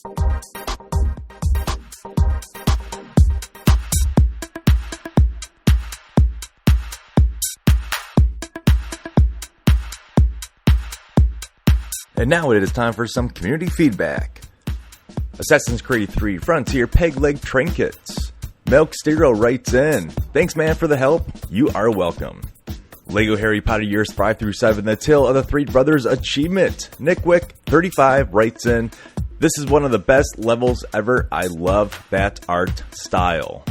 And now it is time for some community feedback. Assassin's Creed 3 Frontier Peg Leg Trinkets. Milk Stereo writes in, "Thanks man for the help, you are welcome." Lego Harry Potter Years 5 through 7, The Tale of the Three Brothers Achievement. Nick Wick 35 writes in, "This is one of the best levels ever, I love that art style.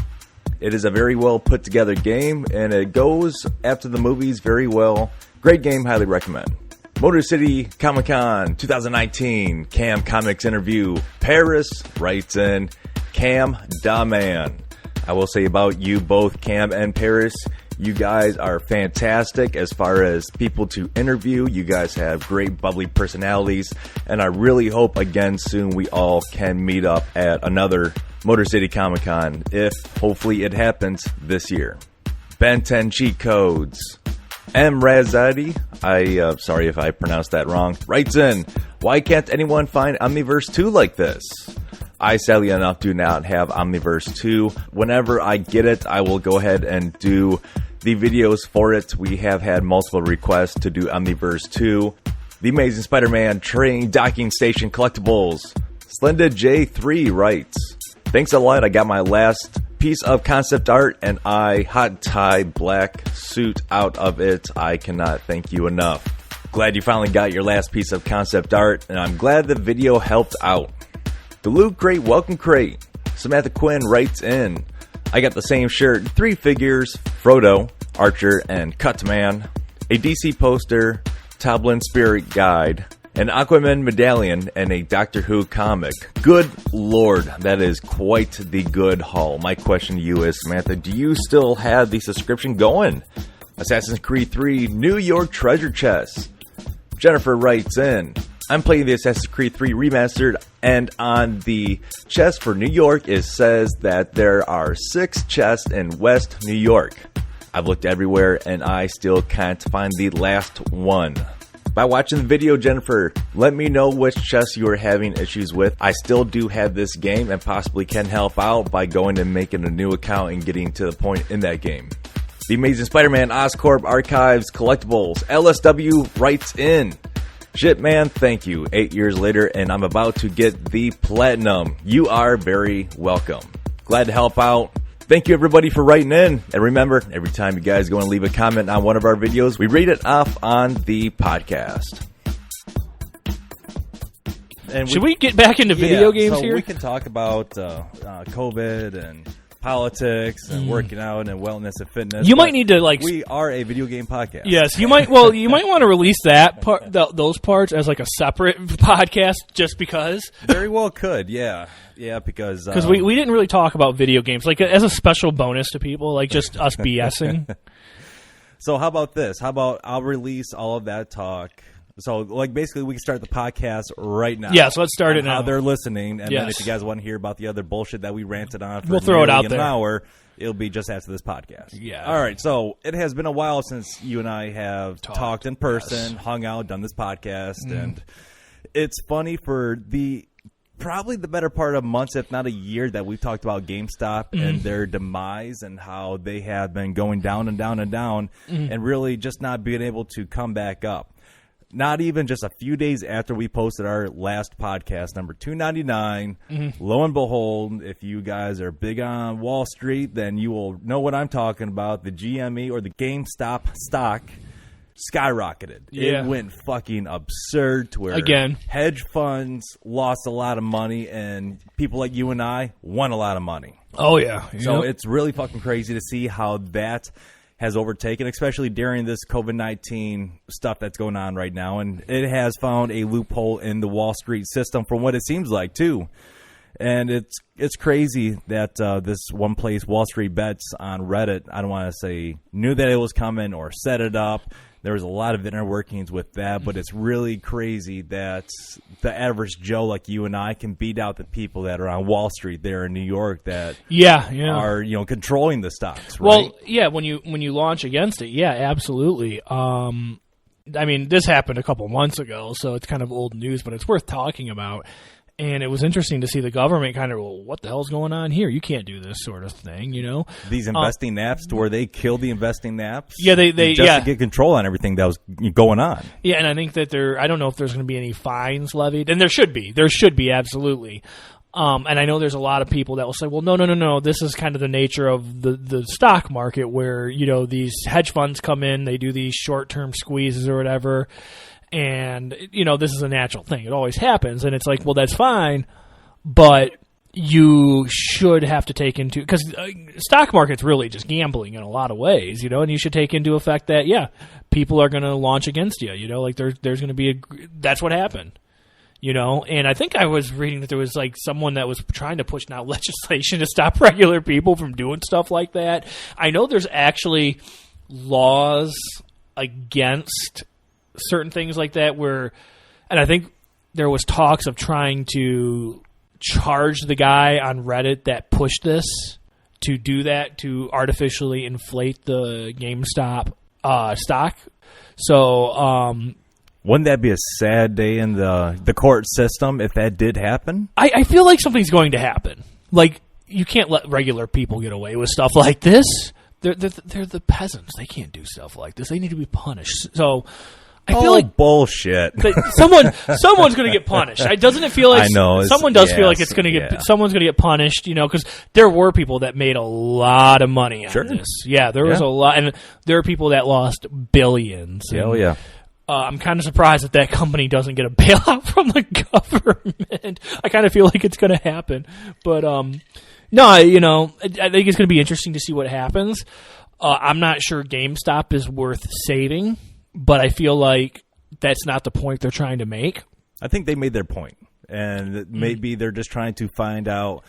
It is a very well put together game and it goes after the movies very well. Great game, highly recommend." Motor City Comic Con 2019 Cam Comics interview. Paris writes in, "Cam da man." I will say about you both, Cam and Paris, you guys are fantastic as far as people to interview. You guys have great bubbly personalities, and I really hope again soon we all can meet up at another Motor City Comic Con, if hopefully it happens this year. Ben 10 Cheat Codes. M. Razadi, sorry if I pronounced that wrong, writes in, "Why can't anyone find Omniverse 2 like this? I, sadly enough, do not have Omniverse 2. Whenever I get it, I will go ahead and do the videos for it. We have had multiple requests to do Omniverse 2. The Amazing Spider-Man Train Docking Station Collectibles." Slenda J3 writes, "Thanks a lot. I got my last piece of concept art and I hot tie black suit out of it. I cannot thank you enough. Glad you finally got your last piece of concept art, and I'm glad the video helped out." The Loot Crate Welcome Crate. Samantha Quinn writes in, "I got the same shirt, 3 figures, Frodo, Archer, and Cutman, a DC poster, Toblin Spirit Guide, an Aquaman medallion, and a Doctor Who comic. Good lord, that is quite the good haul. My question to you is, Samantha, do you still have the subscription going?" Assassin's Creed 3 New York Treasure Chest. Jennifer writes in, "I'm playing the Assassin's Creed 3 Remastered, and on the chest for New York it says that there are 6 chests in West New York. I've looked everywhere and I still can't find the last one. By watching the video, Jennifer, let me know which chests you are having issues with. I still do have this game and possibly can help out by going and making a new account and getting to the point in that game." The Amazing Spider-Man Oscorp Archives Collectibles. LSW writes in, "Shit man, thank you. 8 years later and I'm about to get the platinum. You are very welcome. Glad to help out. Thank you everybody for writing in. And remember, every time you guys go and leave a comment on one of our videos, we read it off on the podcast." And should we get back into video games here? We can talk about COVID and politics and working out and wellness and fitness. You might need to we are a video game podcast. Yes, you might. Well, you might want to release that part, those parts as like a separate podcast, just because. Very well, could because we didn't really talk about video games like as a special bonus to people, like just us BSing. So how about this? How about I'll release all of that talk. So, basically, we can start the podcast right now. Yeah, so let's start it now. How they're listening, and then if you guys want to hear about the other bullshit that we ranted on for we'll throw it out an hour, it'll be just after this podcast. Yeah. All right, so it has been a while since you and I have talked in person, hung out, done this podcast, and it's funny for probably the better part of months, if not a year, that we've talked about GameStop and their demise and how they have been going down and down and down and really just not being able to come back up. Not even just a few days after we posted our last podcast, number 299, lo and behold, if you guys are big on Wall Street, then you will know what I'm talking about. The GME or the GameStop stock skyrocketed. Yeah. It went fucking absurd to where hedge funds lost a lot of money and people like you and I won a lot of money. Oh, yeah. So it's really fucking crazy to see how that has overtaken, especially during this COVID-19 stuff that's going on right now. And it has found a loophole in the Wall Street system from what it seems like, too. And it's crazy that this one place, Wall Street Bets on Reddit, I don't want to say knew that it was coming or set it up. There was a lot of inner workings with that, but it's really crazy that the average Joe like you and I can beat out the people that are on Wall Street there in New York that are controlling the stocks. Right? Well, yeah, when you launch against it, yeah, absolutely. I mean, this happened a couple months ago, so it's kind of old news, but it's worth talking about. And it was interesting to see the government kind of, well, what the hell's going on here? You can't do this sort of thing, you know? These investing apps to where they kill the investing apps. Yeah, they to get control on everything that was going on. Yeah, and I think that I don't know if there's going to be any fines levied, and there should be. There should be, absolutely. And I know there's a lot of people that will say, well, no. This is kind of the nature of the stock market where, you know, these hedge funds come in, they do these short-term squeezes or whatever. And, you know, this is a natural thing. It always happens. And it's like, well, that's fine. But you should have to take into – because stock market's really just gambling in a lot of ways, you know. And you should take into effect that, yeah, people are going to launch against you, you know. Like there's going to be – that's what happened, you know. And I think I was reading that there was like someone that was trying to push now legislation to stop regular people from doing stuff like that. I know there's actually laws against – certain things like that and I think there was talks of trying to charge the guy on Reddit that pushed this to do that, to artificially inflate the GameStop stock. So wouldn't that be a sad day in the court system if that did happen? I feel like something's going to happen. Like, you can't let regular people get away with stuff like this. They're the peasants. They can't do stuff like this. They need to be punished. So I feel like bullshit. Someone's going to get punished. Doesn't it feel like I know, someone does feel like it's going to get someone's going to get punished? You know, because there were people that made a lot of money on this. Yeah, there was a lot, and there are people that lost billions. Yeah. I'm kind of surprised that company doesn't get a bailout from the government. I kind of feel like it's going to happen, but no, you know, I think it's going to be interesting to see what happens. I'm not sure GameStop is worth saving. But I feel like that's not the point they're trying to make. I think they made their point, and maybe they're just trying to find out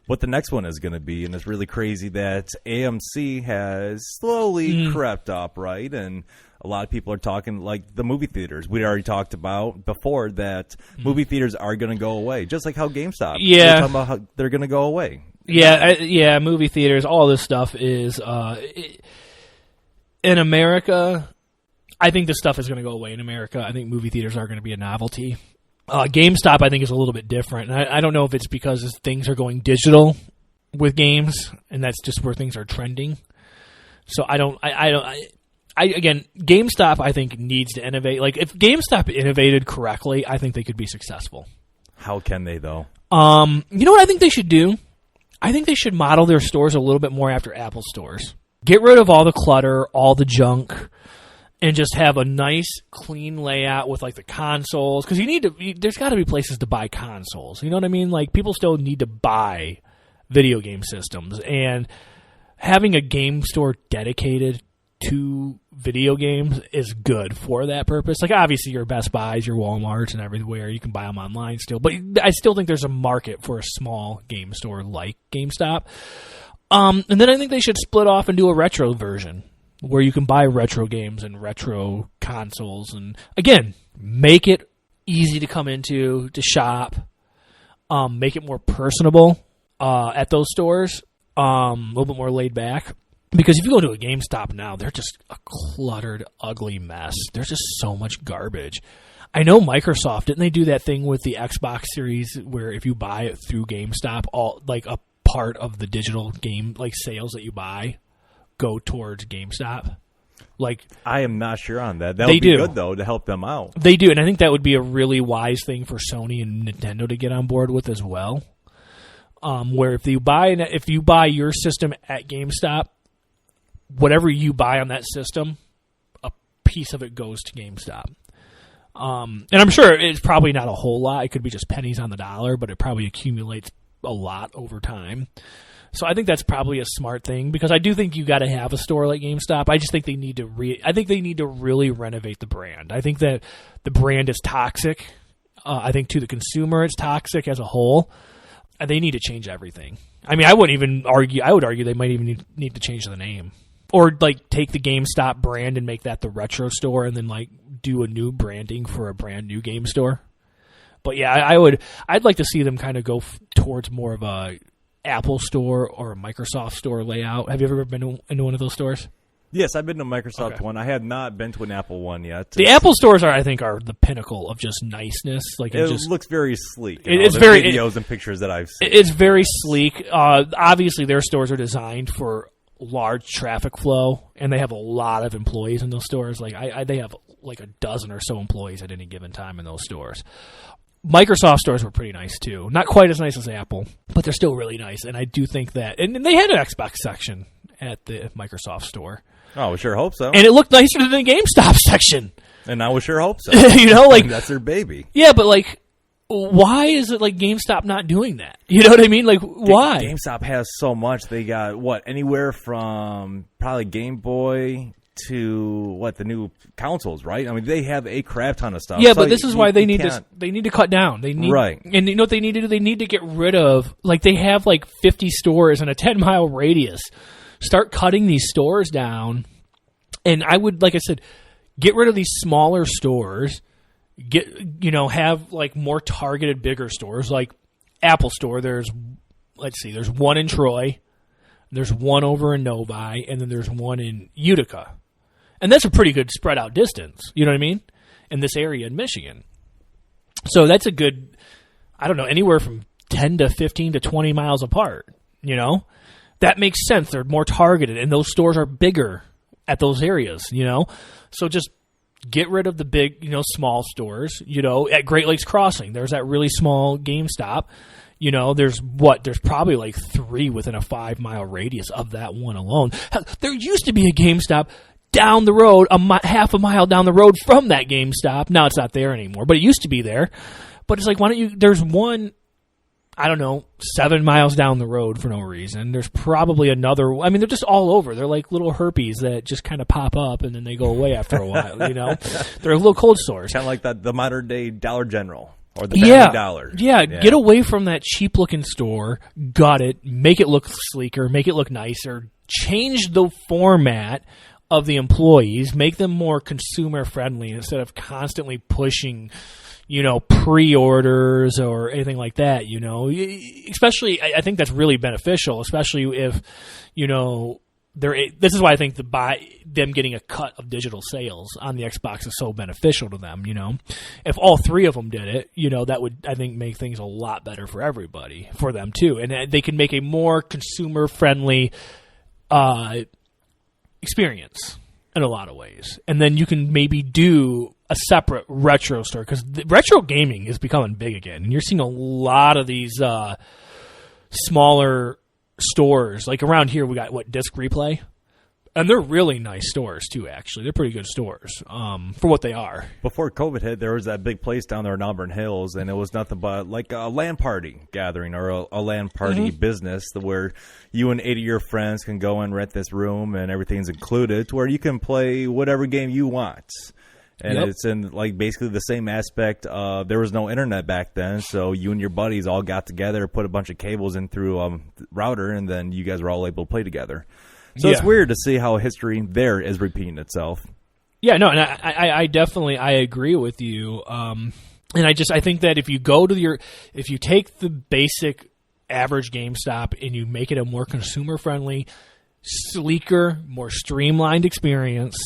what the next one is going to be. And it's really crazy that AMC has slowly crept up, right? And a lot of people are talking like the movie theaters. We already talked about before that movie theaters are going to go away, just like how GameStop. Yeah, we're talking about how they're going to go away. Yeah, movie theaters. All this stuff is in America. I think this stuff is going to go away in America. I think movie theaters are going to be a novelty. GameStop, I think, is a little bit different. And I don't know if it's because things are going digital with games, and that's just where things are trending. So again, GameStop, I think, needs to innovate. Like, if GameStop innovated correctly, I think they could be successful. How can they, though? You know what I think they should do? I think they should model their stores a little bit more after Apple stores. Get rid of all the clutter, all the junk, and just have a nice, clean layout with, like, the consoles. Because there's got to be places to buy consoles. You know what I mean? Like, people still need to buy video game systems. And having a game store dedicated to video games is good for that purpose. Like, obviously, your Best Buys, your Walmarts, and everywhere. You can buy them online still. But I still think there's a market for a small game store like GameStop. And then I think they should split off and do a retro version, where you can buy retro games and retro consoles. And, again, make it easy to come into, to shop. Make it more personable at those stores. A little bit more laid back. Because if you go to a GameStop now, they're just a cluttered, ugly mess. There's just so much garbage. I know Microsoft, didn't they do that thing with the Xbox Series where if you buy it through GameStop, all like a part of the digital game like sales that you buy go towards GameStop? Like, I am not sure on that. That would be good, though, to help them out. They do, and I think that would be a really wise thing for Sony and Nintendo to get on board with as well. Where if you buy your system at GameStop, whatever you buy on that system, a piece of it goes to GameStop. And I'm sure it's probably not a whole lot. It could be just pennies on the dollar, but it probably accumulates a lot over time. So I think that's probably a smart thing, because I do think you got to have a store like GameStop. I just think they need to really renovate the brand. I think that the brand is toxic. I think to the consumer it's toxic as a whole. And they need to change everything. I mean, I would argue they might even need to change the name. Or, like, take the GameStop brand and make that the retro store and then, like, do a new branding for a brand new game store. But, yeah, I'd like to see them kind of go towards more of a Apple store or a Microsoft store layout. Have you ever been into one of those stores? Yes, I've been to a Microsoft one. I have not been to an Apple one yet. The Apple stores are the pinnacle of just niceness. Like it looks very sleek. It's very videos and pictures that I've seen. It's very sleek. Obviously, their stores are designed for large traffic flow, and they have a lot of employees in those stores. Like they have like a dozen or so employees at any given time in those stores. Microsoft stores were pretty nice too. Not quite as nice as Apple, but they're still really nice. And I do think that, and they had an Xbox section at the Microsoft store. Oh, we sure hope so. And it looked nicer than the GameStop section. And I would sure hope so. Like that's their baby. Yeah, but like, why is it like GameStop not doing that? You know what I mean? Like, why? GameStop has so much. They got anywhere from probably Game Boy to the new consoles, right? I mean, they have a crap ton of stuff. Yeah, but this is why they need to cut down. They need right. And you know what they need to do? They need to get rid of, like, they have like 50 stores in a 10-mile radius. Start cutting these stores down. And I would, like I said, get rid of these smaller stores. Have like more targeted, bigger stores. Like Apple Store, there's one in Troy, there's one over in Novi, and then there's one in Utica. And that's a pretty good spread out distance, you know what I mean? In this area in Michigan. So that's a good, I don't know, anywhere from 10 to 15 to 20 miles apart, you know? That makes sense. They're more targeted, and those stores are bigger at those areas, you know? So just get rid of the big, small stores, at Great Lakes Crossing. There's that really small GameStop. There's probably like 3 within a 5-mile radius of that one alone. There used to be a GameStop down the road, half a mile down the road from that GameStop. Now it's not there anymore, but it used to be there. But it's like, there's one, I don't know, 7 miles down the road for no reason. There's probably another, I mean, they're just all over. They're like little herpes that just kind of pop up and then they go away after a while, They're little cold stores. Kind of like the modern day Dollar General. Or the Family Dollar. Yeah, get away from that cheap-looking store, gut it, make it look sleeker, make it look nicer, change the format of the employees, make them more consumer-friendly instead of constantly pushing, pre-orders or anything like that, Especially, I think that's really beneficial, especially if, this is why I think them getting a cut of digital sales on the Xbox is so beneficial to them, If all 3 of them did it, that would, I think, make things a lot better for everybody, for them too. And they can make a more consumer-friendly experience in a lot of ways. And then you can maybe do a separate retro store, because retro gaming is becoming big again. And you're seeing a lot of these smaller stores. Like around here, we got Disc Replay, and they're really nice stores too. Actually, they're pretty good stores for what they are. Before COVID hit, there was that big place down there in Auburn Hills, and it was nothing but like a LAN party gathering or a LAN party business, where you and 8 of your friends can go and rent this room, and everything's included, to where you can play whatever game you want. And it's in like basically the same aspect. There was no internet back then, so you and your buddies all got together, put a bunch of cables in through a router, and then you guys were all able to play together. So it's weird to see how history there is repeating itself. Yeah, no, and I definitely agree with you. And I think that if you take the basic average GameStop and you make it a more consumer friendly, sleeker, more streamlined experience,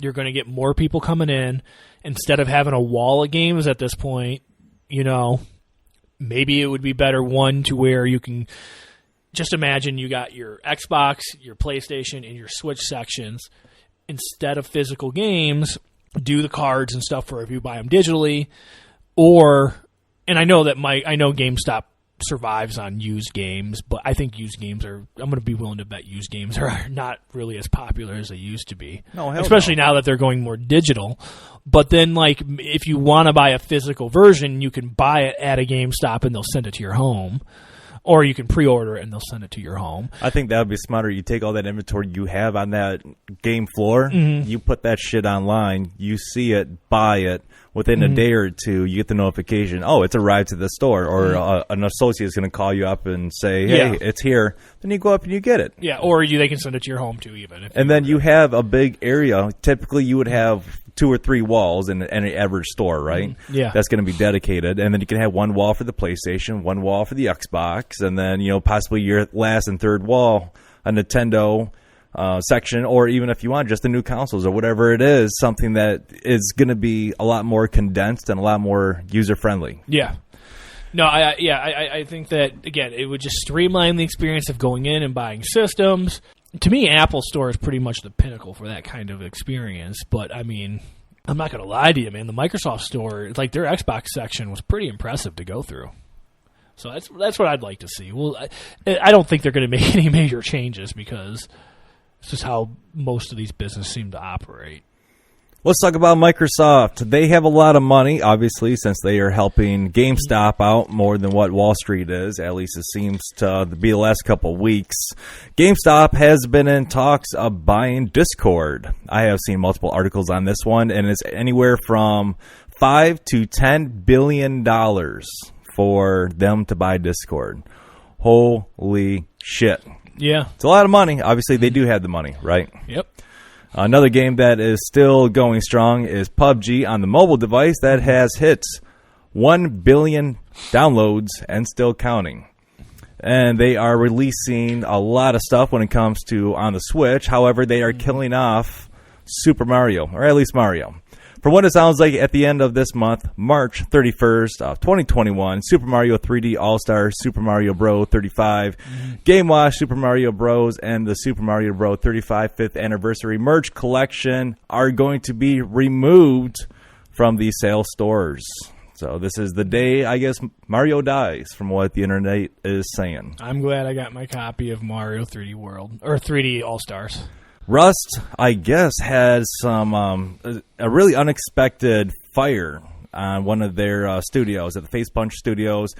you're going to get more people coming in. Instead of having a wall of games at this point, maybe it would be better one to where you can just imagine you got your Xbox, your PlayStation, and your Switch sections. Instead of physical games, do the cards and stuff for if you buy them digitally. And I know GameStop survives on used games, but I think used games I'm going to be willing to bet used games are not really as popular as they used to be. No, especially now that they're going more digital. But then, like, if you want to buy a physical version, you can buy it at a GameStop and they'll send it to your home. Or you can pre-order it and they'll send it to your home. I think that would be smarter. You take all that inventory you have on that game floor, you put that shit online, you see it, buy it. Within a day or two, you get the notification, it's arrived to the store, or an associate is going to call you up and say, hey, it's here. Then you go up and you get it. Yeah, or they can send it to your home too, even. And then you have a big area. Typically, you would have 2 or 3 walls in any average store, right? Yeah. That's going to be dedicated. And then you can have one wall for the PlayStation, one wall for the Xbox, and then, possibly your last and third wall, a Nintendo, section, or even if you want just the new consoles or whatever it is, something that is going to be a lot more condensed and a lot more user-friendly. Yeah. No, I think that, again, it would just streamline the experience of going in and buying systems. To me, Apple Store is pretty much the pinnacle for that kind of experience. But, I mean, I'm not going to lie to you, man. The Microsoft Store, like their Xbox section was pretty impressive to go through. So that's what I'd like to see. Well, I don't think they're going to make any major changes because it's just how most of these businesses seem to operate. Let's talk about Microsoft. They have a lot of money, obviously, since they are helping GameStop out more than what Wall Street is. At least it seems to be the last couple of weeks. GameStop has been in talks of buying Discord. I have seen multiple articles on this one, and it's anywhere from $5 to $10 billion for them to buy Discord. Holy shit. Yeah. It's a lot of money. Obviously, they do have the money, right? Yep. Another game that is still going strong is Pubg on the mobile device that has hit 1 billion downloads and still counting. And they are releasing a lot of stuff when it comes to on the Switch. However, they are killing off Super Mario, or at least Mario. For what it sounds like, at the end of this month, March 31st of 2021, Super Mario 3D All-Star, Super Mario Bros. 35, Game Watch, Super Mario Bros., and the Super Mario Bros. 35 5th Anniversary Merch Collection are going to be removed from the sale stores. So this is the day, I guess, Mario dies, from what the internet is saying. I'm glad I got my copy of Mario 3D World, or 3D All-Stars. Rust, I guess, has some a really unexpected fire on one of their studios at the Face Punch Studios,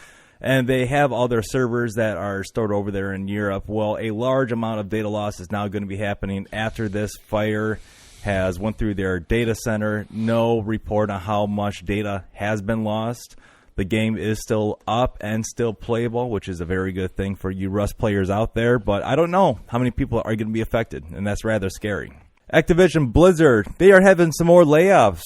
and they have all their servers that are stored over there in Europe. Well, a large amount of data loss is now going to be happening after this fire has went through their data center. No report on how much data has been lost. The game is still up and still playable, which is a very good thing for you Rust players out there. But I don't know how many people are going to be affected, and that's rather scary. Activision-Blizzard, they are having some more layoffs,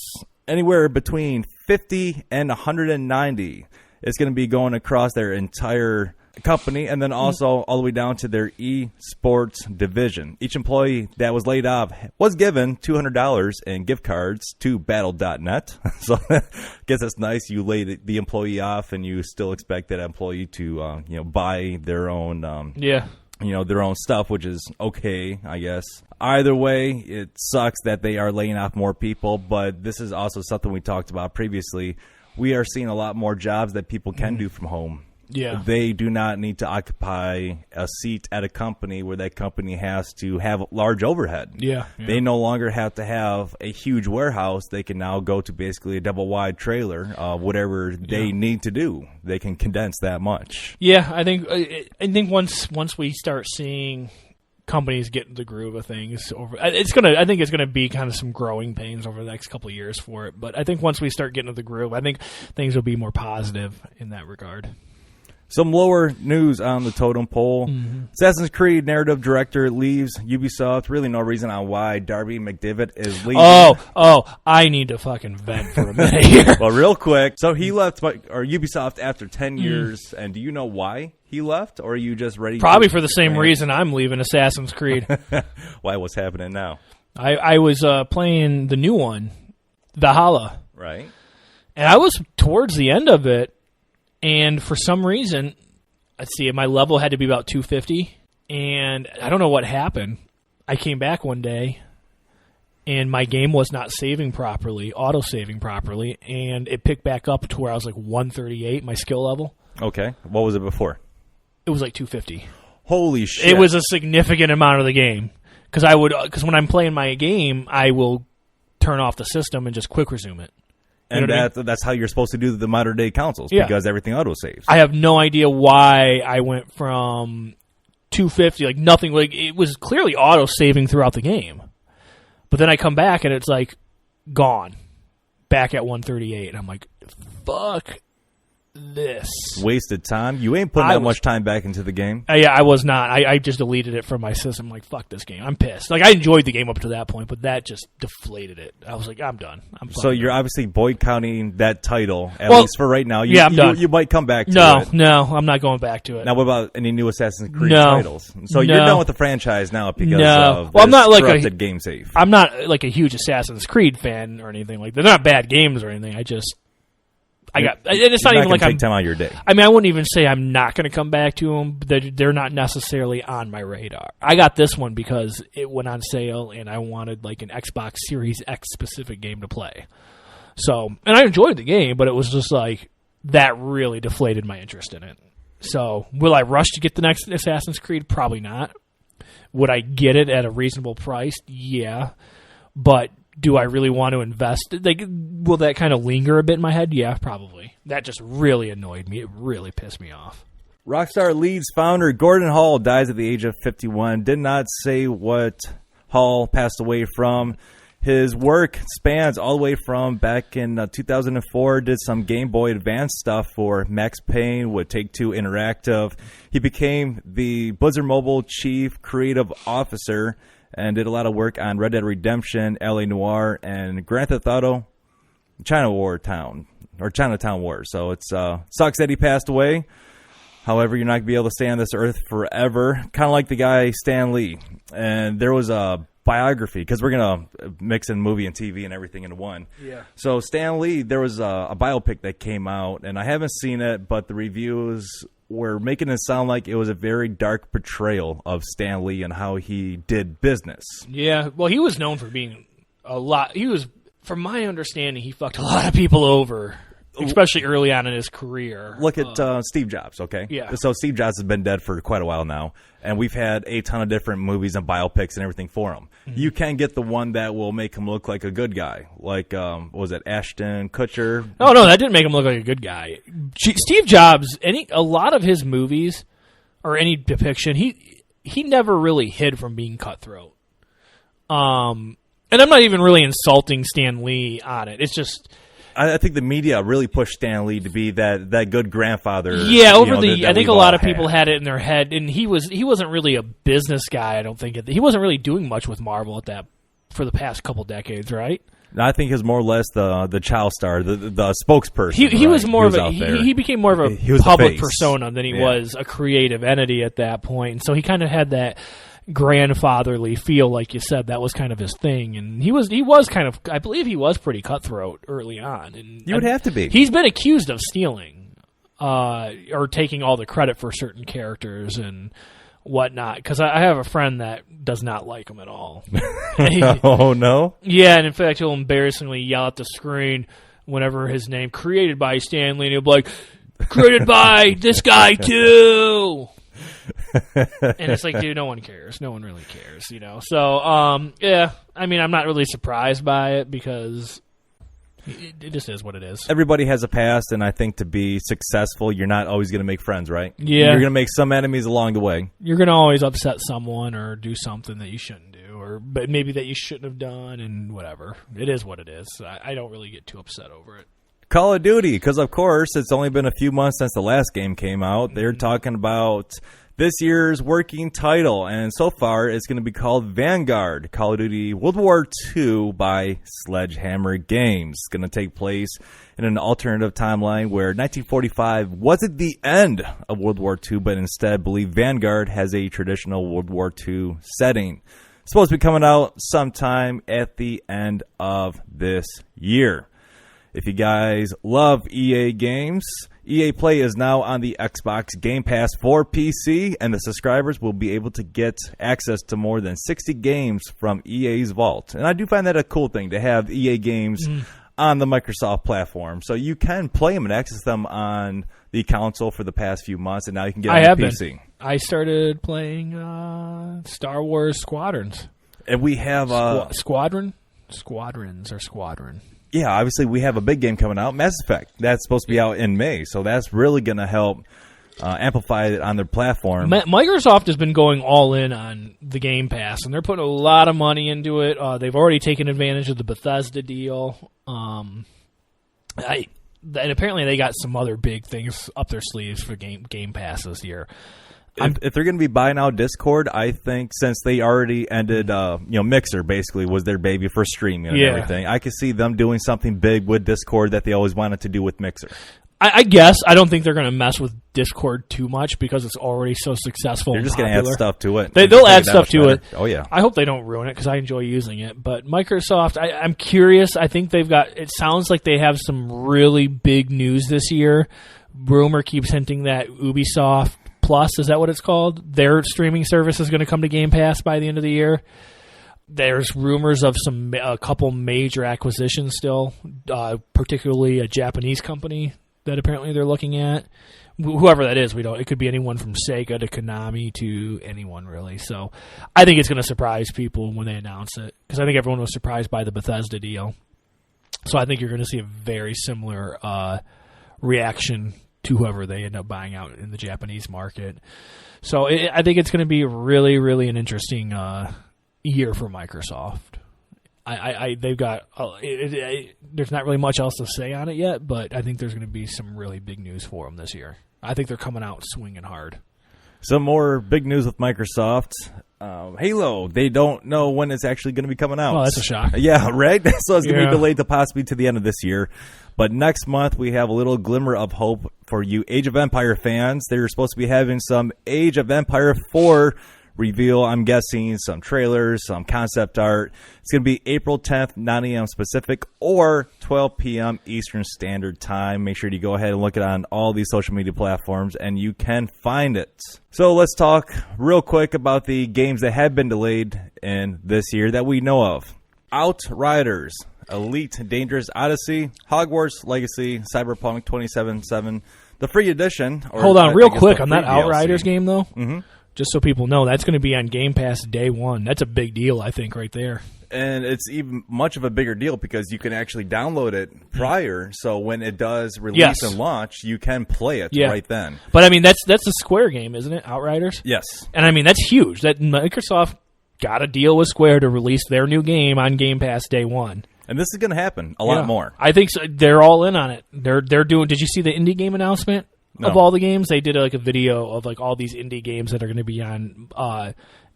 anywhere between 50 and 190. It's going to be going across their entire company, and then also all the way down to their esports division. Each employee that was laid off was given $200 in gift cards to battle.net. So I guess that's nice. You lay the employee off, and you still expect that employee to buy their own their own stuff, which is okay, I guess. Either way, it sucks that they are laying off more people, but this is also something we talked about previously. We are seeing a lot more jobs that people can do from home. Yeah. They do not need to occupy a seat at a company where that company has to have large overhead. Yeah. They no longer have to have a huge warehouse. They can now go to basically a double-wide trailer. Whatever they need to do, they can condense that much. Yeah, I think once we start seeing companies get in the groove of things, I think it's gonna be kind of some growing pains over the next couple of years for it. But I think once we start getting into the groove, I think things will be more positive in that regard. Some lower news on the totem pole. Assassin's Creed narrative director leaves Ubisoft. Really no reason on why Darby McDivitt is leaving. Oh, I need to fucking vent for a minute here. Well, real quick. So he left Ubisoft after 10 years, and do you know why he left, or are you just ready? Probably for the same reason I'm leaving Assassin's Creed. Why? What's happening now? I was playing the new one, Valhalla. Right. And I was towards the end of it. And for some reason, let's see, my level had to be about 250. And I don't know what happened. I came back one day, and my game was not saving properly, auto-saving properly, and it picked back up to where I was like 138, my skill level. Okay. What was it before? It was like 250. Holy shit. It was a significant amount of the game. Because when I'm playing my game, I will turn off the system and just quick resume it. And that's how you're supposed to do the modern day consoles, because everything auto-saves. I have no idea why I went from 250, like nothing, like it was clearly auto-saving throughout the game. But then I come back and it's like gone, back at 138. And I'm like, fuck. this? Wasted time? You ain't putting that much time back into the game? Yeah, I was not. I just deleted it from my system. Like, fuck this game. I'm pissed. Like, I enjoyed the game up to that point, but that just deflated it. I was like, I'm done. So you're obviously boycotting that title, at least for right now. I'm done. You might come back to it. No, I'm not going back to it. Now, what about any new Assassin's Creed titles? So you're done with the franchise now because of I'm not like corrupted game safe. I'm not like a huge Assassin's Creed fan or anything like that. They're not bad games or anything. And it's not even like take time out of your day. I mean, I wouldn't even say I'm not going to come back to them. They're not necessarily on my radar. I got this one because it went on sale, and I wanted like an Xbox Series X specific game to play. So, and I enjoyed the game, but it was just like that really deflated my interest in it. So, will I rush to get the next Assassin's Creed? Probably not. Would I get it at a reasonable price? Yeah, but do I really want to invest? Like, will that kind of linger a bit in my head? Yeah, probably. That just really annoyed me. It really pissed me off. Rockstar Leeds founder Gordon Hall dies at the age of 51. Did not say what Hall passed away from. His work spans all the way from back in 2004, did some Game Boy Advance stuff for Max Payne with Take-Two Interactive. He became the Blizzard Mobile Chief Creative Officer and did a lot of work on Red Dead Redemption, L.A. Noire, and Grand Theft Auto Chinatown War. So it sucks that he passed away. However, you're not going to be able to stay on this earth forever. Kind of like the guy Stan Lee. And there was a biography, because we're going to mix in movie and TV and everything into one. Yeah. So Stan Lee, there was a biopic that came out, and I haven't seen it, but the reviews were making it sound like it was a very dark portrayal of Stan Lee and how he did business. Yeah, well, he was known for being from my understanding, he fucked a lot of people over, especially early on in his career. Look at Steve Jobs, okay? Yeah. So Steve Jobs has been dead for quite a while now, and we've had a ton of different movies and biopics and everything for him. Mm-hmm. You can get the one that will make him look like a good guy, like, what was it, Ashton Kutcher? Oh, no, that didn't make him look like a good guy. Steve Jobs, a lot of his movies, or any depiction, he never really hid from being cutthroat. And I'm not even really insulting Stan Lee on it. It's just, I think the media really pushed Stan Lee to be that good grandfather. Yeah, I think a lot of people had it in their head, and he wasn't really a business guy. I don't think he wasn't really doing much with Marvel for the past couple decades, right? I think he was more or less the child star, the spokesperson. He was more of he became more of a public persona than he was a creative entity at that point, and so he kind of had that grandfatherly feel, like you said. That was kind of his thing, and he was kind of, I believe he was pretty cutthroat early on. And you would have to be. He's been accused of stealing or taking all the credit for certain characters and whatnot, because I have a friend that does not like him at all. Oh, no? Yeah, and in fact, he'll embarrassingly yell at the screen whenever his name, created by Stan Lee, and he'll be like, created by this guy too. And it's like, dude, no one cares. No one really cares, So, yeah, I mean, I'm not really surprised by it, because it just is what it is. Everybody has a past, and I think to be successful, you're not always going to make friends, right? Yeah. You're going to make some enemies along the way. You're going to always upset someone or do something that you shouldn't do, but maybe that you shouldn't have done, and whatever. It is what it is. I don't really get too upset over it. Call of Duty, because, of course, it's only been a few months since the last game came out. They're talking about this year's working title, and so far it's going to be called Vanguard, Call of Duty World War II by Sledgehammer Games. It's going to take place in an alternative timeline where 1945 wasn't the end of World War II, but instead, I believe Vanguard has a traditional World War II setting. It's supposed to be coming out sometime at the end of this year. If you guys love EA games, EA Play is now on the Xbox Game Pass for PC, and the subscribers will be able to get access to more than 60 games from EA's vault. And I do find that a cool thing to have EA games on the Microsoft platform. So you can play them and access them on the console for the past few months, and now you can get them on PC. I started playing Star Wars Squadrons. And we have... Squadron? Squadrons or Squadron? Yeah, obviously we have a big game coming out, Mass Effect. That's supposed to be out in May, so that's really going to help amplify it on their platform. Microsoft has been going all in on the Game Pass, and they're putting a lot of money into it. They've already taken advantage of the Bethesda deal. And apparently they got some other big things up their sleeves for Game Pass this year. If they're going to be buying out Discord, I think since they already ended, Mixer basically was their baby for streaming and everything. I could see them doing something big with Discord that they always wanted to do with Mixer. I guess. I don't think they're going to mess with Discord too much because it's already so successful. They're just going to add stuff to it. They'll add stuff to it. Oh, yeah. I hope they don't ruin it because I enjoy using it. But Microsoft, I'm curious. I think it sounds like they have some really big news this year. Rumor keeps hinting that Ubisoft Plus, is that what it's called? Their streaming service is going to come to Game Pass by the end of the year. There's rumors of a couple major acquisitions still, particularly a Japanese company that apparently they're looking at. Whoever that is, it could be anyone from Sega to Konami to anyone really. So I think it's going to surprise people when they announce it because I think everyone was surprised by the Bethesda deal. So I think you're going to see a very similar reaction to whoever they end up buying out in the Japanese market. So I think it's going to be really, really an interesting year for Microsoft. They've got there's not really much else to say on it yet, but I think there's going to be some really big news for them this year. I think they're coming out swinging hard. Some more big news with Microsoft. Halo, they don't know when it's actually going to be coming out. Oh, that's a shock. Yeah, right? So it's going to be delayed to possibly to the end of this year. But next month, we have a little glimmer of hope for you Age of Empire fans. They're supposed to be having some Age of Empire 4 reveal, I'm guessing, some trailers, some concept art. It's going to be April 10th, 9 a.m. Pacific, or 12 p.m. Eastern Standard Time. Make sure you go ahead and look it on all these social media platforms, and you can find it. So let's talk real quick about the games that have been delayed in this year that we know of. Outriders, Elite Dangerous Odyssey, Hogwarts Legacy, Cyberpunk 2077, the free edition. Hold on, real quick on that Outriders DLC. game, though. Mm-hmm. Just so people know, that's going to be on Game Pass day one. That's a big deal, I think, right there. And it's even much of a bigger deal because you can actually download it prior. So when it does release and launch, you can play it right then. But, I mean, that's a Square game, isn't it, Outriders? Yes. And, I mean, that's huge. That Microsoft got a deal with Square to release their new game on Game Pass day one. And this is going to happen a lot more. I think so. They're all in on it. They're doing. Did you see the indie game announcement of all the games? They did a video of all these indie games that are going to be on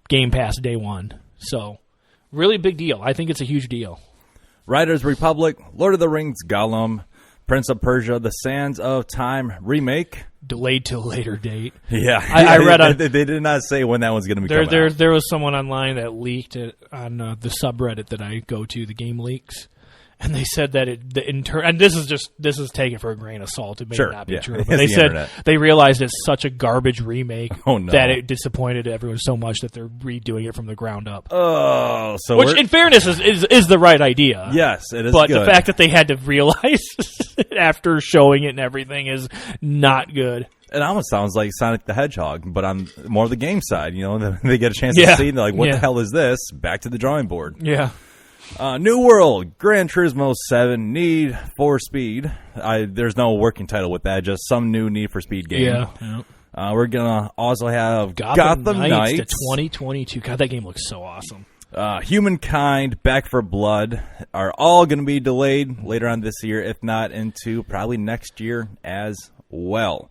Game Pass day one. So really big deal. I think it's a huge deal. Riders Republic, Lord of the Rings, Gollum, Prince of Persia, The Sands of Time remake. Delayed till a later date. Yeah. I read they did not say when that one's going to be coming out. There was someone online that leaked it on the subreddit that I go to, the Game Leaks. And they said that and this is taken for a grain of salt. It may not be true, but they said they realized it's such a garbage remake that it disappointed everyone so much that they're redoing it from the ground up. Oh, so which, in fairness, is the right idea. Yes, it is. But good. The fact that they had to realize after showing it and everything is not good. It almost sounds like Sonic the Hedgehog, but on more of the game side. They get a chance to see, and they're like, "What the hell is this?" Back to the drawing board. Yeah. New World, Gran Turismo 7, Need for Speed. There's no working title with that, just some new Need for Speed game. Yeah. We're going to also have Gotham Knights to 2022. God, that game looks so awesome. Humankind, Back for Blood are all going to be delayed later on this year, if not into probably next year as well.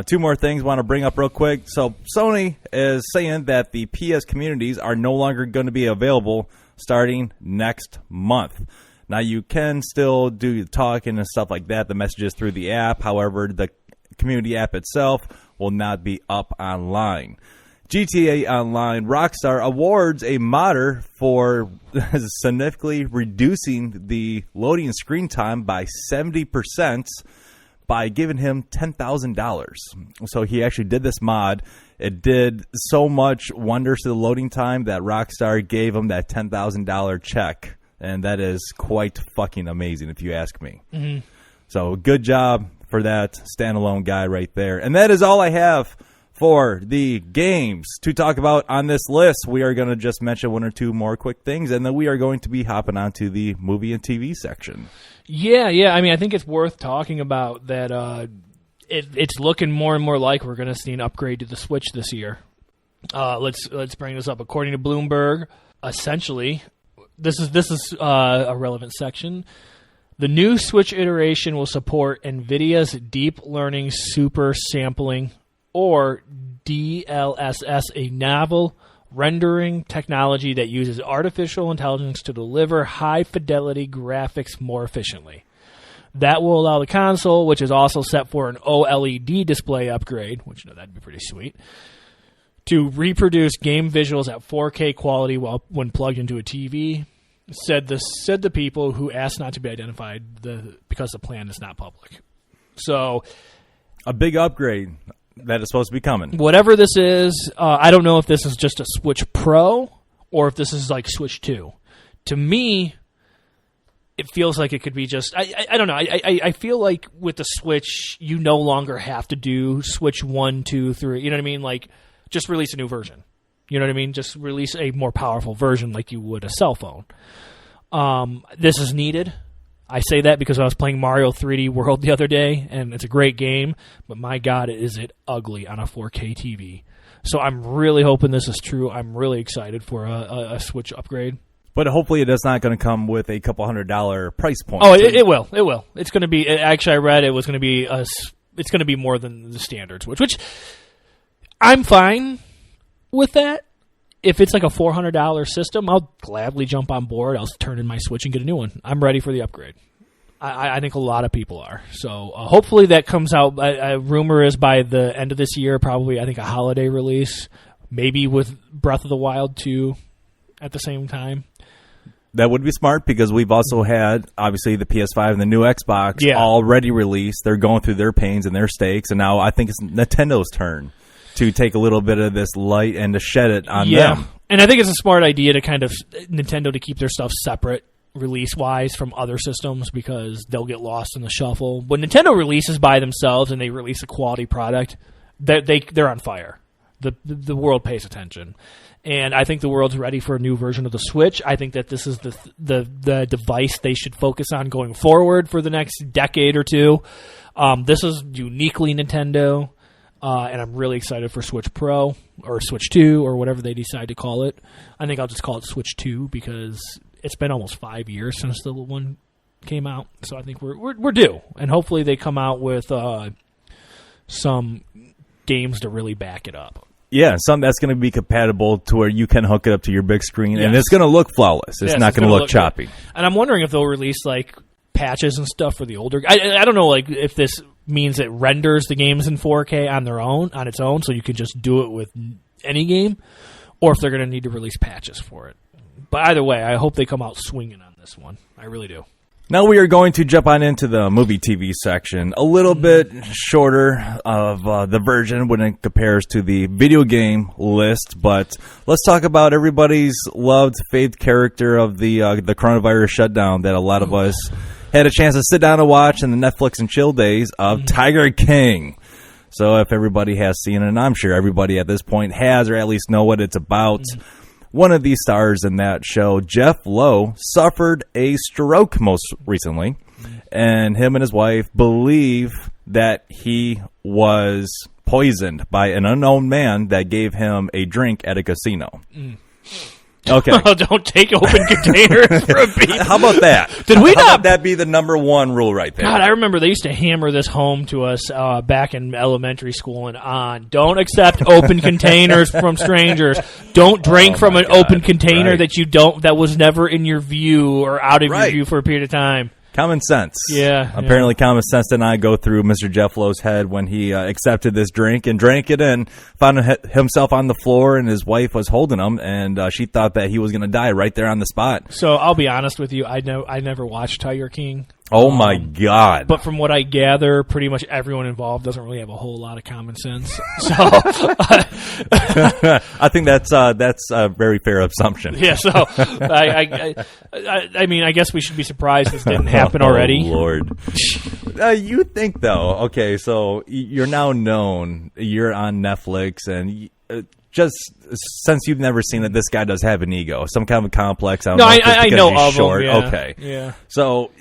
Two more things I want to bring up real quick. So Sony is saying that the PS communities are no longer going to be available starting next month. Now, you can still do talking and stuff like that, the messages through the app. However, the community app itself will not be up online. GTA Online, Rockstar awards a modder for significantly reducing the loading screen time by 70% by giving him $10,000. So he actually did this mod. It did so much wonders to the loading time that Rockstar gave him that $10,000 check. And that is quite fucking amazing, if you ask me. Mm-hmm. So good job for that standalone guy right there. And that is all I have for the games to talk about on this list. We are going to just mention one or two more quick things, and then we are going to be hopping onto the movie and TV section. Yeah. I mean, I think it's worth talking about that. It's looking more and more like we're going to see an upgrade to the Switch this year. Let's bring this up. According to Bloomberg, essentially, this is a relevant section. The new Switch iteration will support NVIDIA's Deep Learning Super Sampling, or DLSS, a novel rendering technology that uses artificial intelligence to deliver high-fidelity graphics more efficiently. That will allow the console, which is also set for an OLED display upgrade, which that'd be pretty sweet, to reproduce game visuals at 4K quality when plugged into a TV. Said the people who asked not to be identified because the plan is not public. So, a big upgrade that is supposed to be coming. Whatever this is, I don't know if this is just a Switch Pro or if this is like Switch 2. To me, it feels like it could be just... I don't know. I feel like with the Switch, you no longer have to do Switch 1, 2, 3. You know what I mean? Like, just release a new version. You know what I mean? Just release a more powerful version like you would a cell phone. This is needed. I say that because I was playing Mario 3D World the other day, and it's a great game, but my God, is it ugly on a 4K TV. So I'm really hoping this is true. I'm really excited for a Switch upgrade. But hopefully it is not going to come with a couple $100 price point. Oh, it will. It will. It's going to be... Actually, I read it was going to be... It's going to be more than the standard Switch, which I'm fine with that. If it's like a $400 system, I'll gladly jump on board. I'll turn in my Switch and get a new one. I'm ready for the upgrade. I think a lot of people are. So hopefully that comes out. Rumor is by the end of this year, probably I think a holiday release, maybe with Breath of the Wild 2 at the same time. That would be smart because we've also had, obviously, the PS5 and the new Xbox already released. They're going through their pains and their stakes, and now I think it's Nintendo's turn to take a little bit of this light and to shed it on them. And I think it's a smart idea to kind of Nintendo to keep their stuff separate release-wise from other systems because they'll get lost in the shuffle. When Nintendo releases by themselves and they release a quality product, they're on fire. The world pays attention. And I think the world's ready for a new version of the Switch. I think that this is the device they should focus on going forward for the next decade or two. This is uniquely Nintendo. And I'm really excited for Switch Pro or Switch 2 or whatever they decide to call it. I think I'll just call it Switch 2 because it's been almost 5 years since the one came out. So I think we're due. And hopefully they come out with some games to really back it up. Yeah, something that's going to be compatible to where you can hook it up to your big screen, and it's going to look flawless. It's not going to look choppy. Good. And I'm wondering if they'll release like patches and stuff for the older. I don't know, like if this means it renders the games in 4K on its own, so you can just do it with any game, or if they're going to need to release patches for it. But either way, I hope they come out swinging on this one. I really do. Now we are going to jump on into the movie TV section. A little bit shorter of the version when it compares to the video game list, but let's talk about everybody's loved favorite character of the coronavirus shutdown that a lot of us had a chance to sit down and watch in the Netflix and chill days of Tiger King. So if everybody has seen it, and I'm sure everybody at this point has or at least know what it's about, one of the stars in that show, Jeff Lowe, suffered a stroke most recently, and him and his wife believe that he was poisoned by an unknown man that gave him a drink at a casino. Okay. Don't take open containers from people. How about that? How about that be the number one rule right there? God, I remember they used to hammer this home to us back in elementary school and on. Don't accept open containers from strangers. Don't drink from an open container that was never in your view or out of your view for a period of time. Common sense. Yeah. Apparently common sense did not go through Mr. Jeff Lowe's head when he accepted this drink and drank it and found himself on the floor, and his wife was holding him, and she thought that he was going to die right there on the spot. So I'll be honest with you. I never watched Tiger King. Oh, my God. But from what I gather, pretty much everyone involved doesn't really have a whole lot of common sense. So I think that's a very fair assumption. Yeah, so I mean, I guess we should be surprised this didn't happen already. Oh, Lord. You think, though, okay, so you're now known, you're on Netflix, and just since you've never seen it, this guy does have an ego, some kind of a complex. I know of him. Yeah. Okay. Yeah. So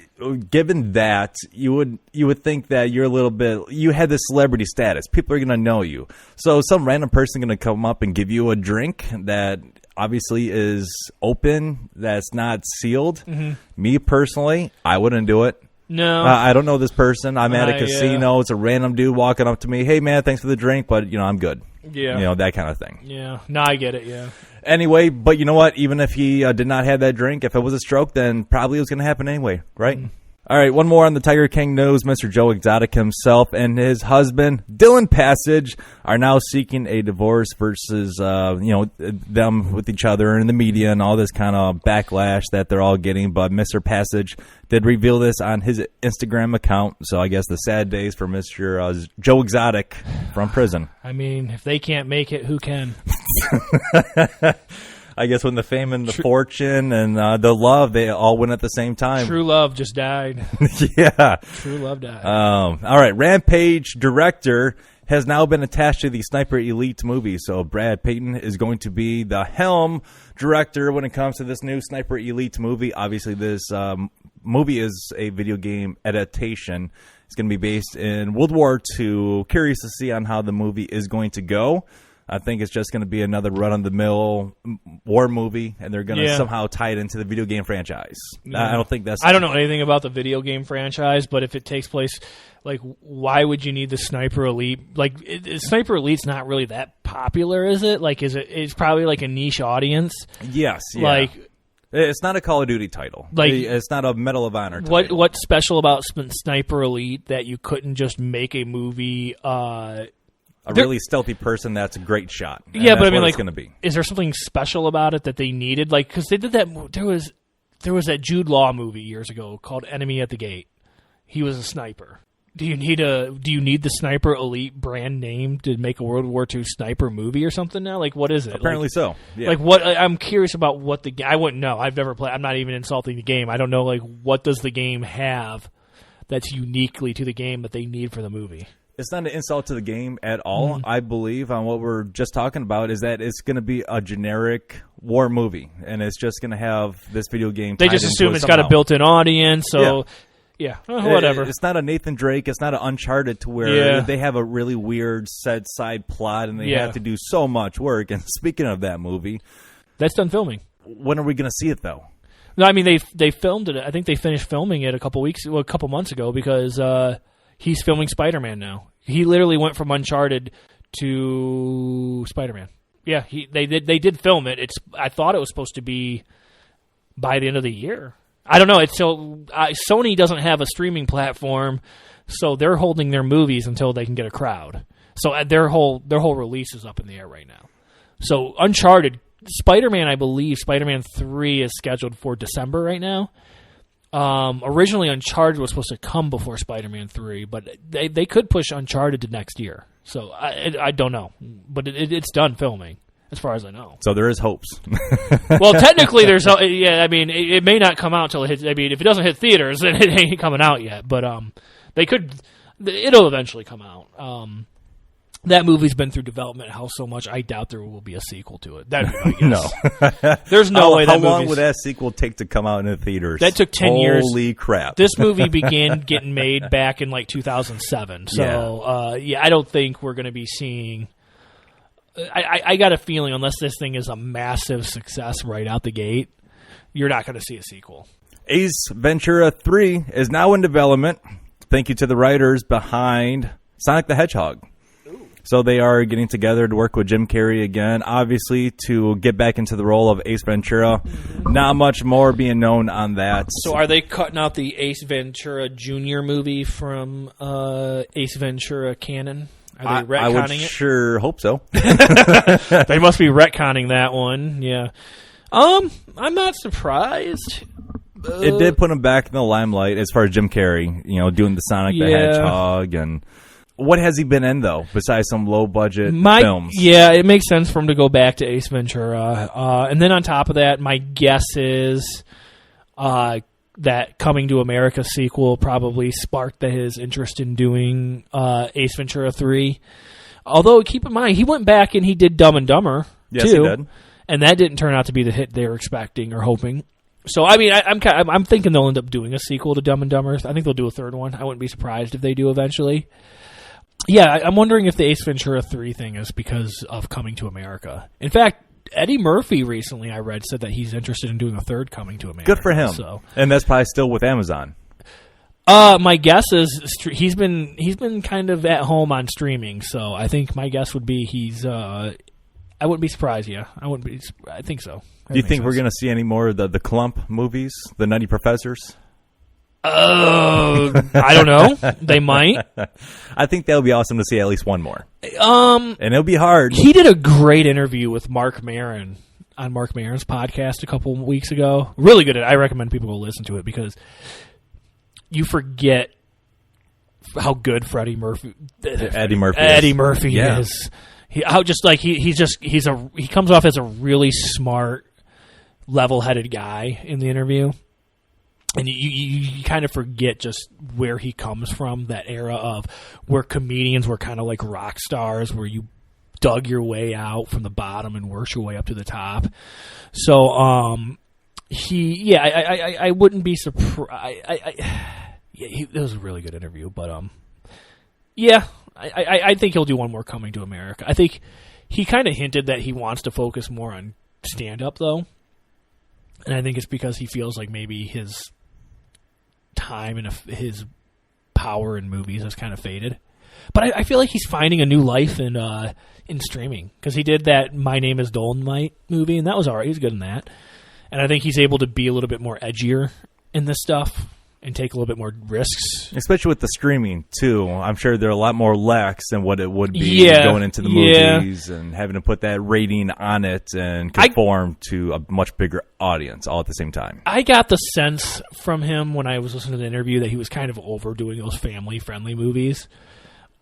given that, you would think that you're a little bit, you had this celebrity status. People are going to know you. So some random person going to come up and give you a drink that obviously is open, that's not sealed. Me personally, I wouldn't do it. No. I don't know this person. I'm at a casino. Yeah. It's a random dude walking up to me. Hey, man, thanks for the drink, but, I'm good. Yeah. That kind of thing. Yeah. No, I get it, yeah. Anyway, but you know what? Even if he did not have that drink, if it was a stroke, then probably it was going to happen anyway, right? All right, one more on the Tiger King news. Mr. Joe Exotic himself and his husband, Dylan Passage, are now seeking a divorce versus, them with each other and the media and all this kind of backlash that they're all getting. But Mr. Passage did reveal this on his Instagram account. So I guess the sad days for Mr. Joe Exotic from prison. I mean, if they can't make it, who can? I guess when the fame and the fortune and the love, they all went at the same time. True love just died. Yeah. True love died. All right. Rampage director has now been attached to the Sniper Elite movie. So Brad Payton is going to be the helm director when it comes to this new Sniper Elite movie. Obviously, this movie is a video game adaptation. It's going to be based in World War II. Curious to see on how the movie is going to go. I think it's just going to be another run-of-the-mill war movie, and they're going to somehow tie it into the video game franchise. Yeah. I don't think that's... I don't know anything about the video game franchise, but if it takes place, why would you need the Sniper Elite? Sniper Elite's not really that popular, is it? It's probably like a niche audience. Yes, yeah. It's not a Call of Duty title. It's not a Medal of Honor title. What's special about Sniper Elite that you couldn't just make a movie... A really stealthy person that's a great shot. Yeah, but I mean, it's going to be. Is there something special about it that they needed? Because they did that. There was that Jude Law movie years ago called Enemy at the Gate. He was a sniper. Do you need the Sniper Elite brand name to make a World War II sniper movie or something now? What is it? Apparently so. Yeah. What? I'm curious about what the. I wouldn't know. I've never played. I'm not even insulting the game. I don't know. What does the game have that's uniquely to the game that they need for the movie? It's not an insult to the game at all. I believe on what we're just talking about is that it's going to be a generic war movie, and it's just going to have this video game. They just assume it's got a built-in audience, so whatever. It's not a Nathan Drake. It's not an Uncharted to where they have a really weird side plot, and they have to do so much work. And speaking of that movie, that's done filming. When are we going to see it though? No, I mean they filmed it. I think they finished filming it a couple months ago because he's filming Spider-Man now. He literally went from Uncharted to Spider-Man. Yeah, they did film it. I thought it was supposed to be by the end of the year. I don't know. Sony doesn't have a streaming platform, so they're holding their movies until they can get a crowd. So their whole release is up in the air right now. So Uncharted, Spider-Man, I believe Spider-Man 3 is scheduled for December right now. Originally, Uncharted was supposed to come before Spider-Man 3, but they could push Uncharted to next year. So I don't know, but it's done filming as far as I know. So there is hopes. Well, technically, there's I mean, it may not come out until it hits. I mean, if it doesn't hit theaters, then it ain't coming out yet. But they could. It'll eventually come out. That movie's been through development hell so much, I doubt there will be a sequel to it. That'd be my guess. No. There's no way that How long would that sequel take to come out in the theaters? That took 10 years. Holy crap. This movie began getting made back in 2007. So, I don't think we're going to be seeing... I got a feeling unless this thing is a massive success right out the gate, you're not going to see a sequel. Ace Ventura 3 is now in development. Thank you to the writers behind Sonic the Hedgehog. So they are getting together to work with Jim Carrey again, obviously, to get back into the role of Ace Ventura. Not much more being known on that. So are they cutting out the Ace Ventura Jr. movie from Ace Ventura canon? Are they retconning I would it? Sure hope so. They must be retconning that one, yeah. I'm not surprised. It did put him back in the limelight as far as Jim Carrey, doing the Sonic the Hedgehog and... What has he been in, though, besides some low-budget films? Yeah, it makes sense for him to go back to Ace Ventura. And then on top of that, my guess is that Coming to America sequel probably sparked his interest in doing Ace Ventura 3. Although, keep in mind, he went back and he did Dumb and Dumber, yes, too. He did. And that didn't turn out to be the hit they were expecting or hoping. So, I mean, I'm thinking they'll end up doing a sequel to Dumb and Dumber. I think they'll do a third one. I wouldn't be surprised if they do eventually. Yeah, I'm wondering if the Ace Ventura 3 thing is because of Coming to America. In fact, Eddie Murphy recently, I read, said that he's interested in doing a third Coming to America. Good for him. So. And that's probably still with Amazon. My guess is he's been kind of at home on streaming, so I think my guess would be he's. I wouldn't be surprised. Yeah, I think so. Do you think we're going to see any more of the Clump movies, the Nutty Professors? I don't know. They might. I think that would be awesome to see at least one more. And it'll be hard. He did a great interview with Mark Maron on Mark Maron's podcast a couple weeks ago. Really good. I recommend people go listen to it because you forget how good Eddie Murphy is. He comes off as a really smart, level-headed guy in the interview, and you kind of forget just where he comes from. That era of where comedians were kind of like rock stars, where you dug your way out from the bottom and worked your way up to the top. So, I wouldn't be surprised. It was a really good interview, but I think he'll do one more Coming to America. I think he kind of hinted that he wants to focus more on stand-up, though, and I think it's because he feels like maybe his time and his power in movies has kind of faded. But I feel like he's finding a new life in streaming, because he did that My Name is Dolomite movie, and that was all right. He was good in that. And I think he's able to be a little bit more edgier in this stuff and take a little bit more risks. Especially with the streaming, too. I'm sure they're a lot more lax than what it would be going into the movies and having to put that rating on it and conform to a much bigger audience all at the same time. I got the sense from him when I was listening to the interview that he was kind of overdoing those family-friendly movies.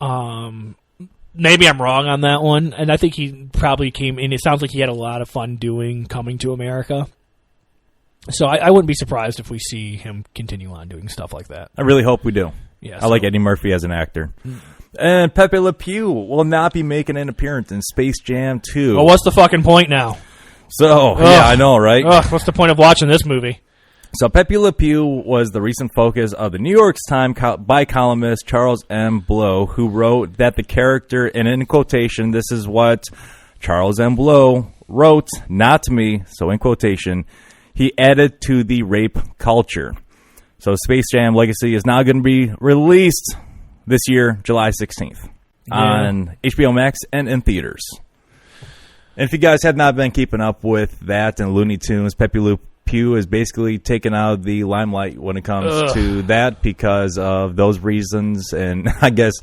Maybe I'm wrong on that one, and I think he probably came in. It sounds like he had a lot of fun doing Coming to America. So I wouldn't be surprised if we see him continue on doing stuff like that. I really hope we do. Yeah, I like Eddie Murphy as an actor. And Pepe Le Pew will not be making an appearance in Space Jam 2. Well, what's the fucking point now? So, yeah, I know, right? What's the point of watching this movie? So Pepe Le Pew was the recent focus of the New York Times by columnist Charles M. Blow, who wrote that the character, and in quotation, this is what Charles M. Blow wrote, not me, so in quotation, he added to the rape culture. So Space Jam Legacy is now going to be released this year, July 16th, on HBO Max and in theaters. And if you guys have not been keeping up with that and Looney Tunes, Pepe Le Pew is basically taken out of the limelight when it comes to that because of those reasons, and I guess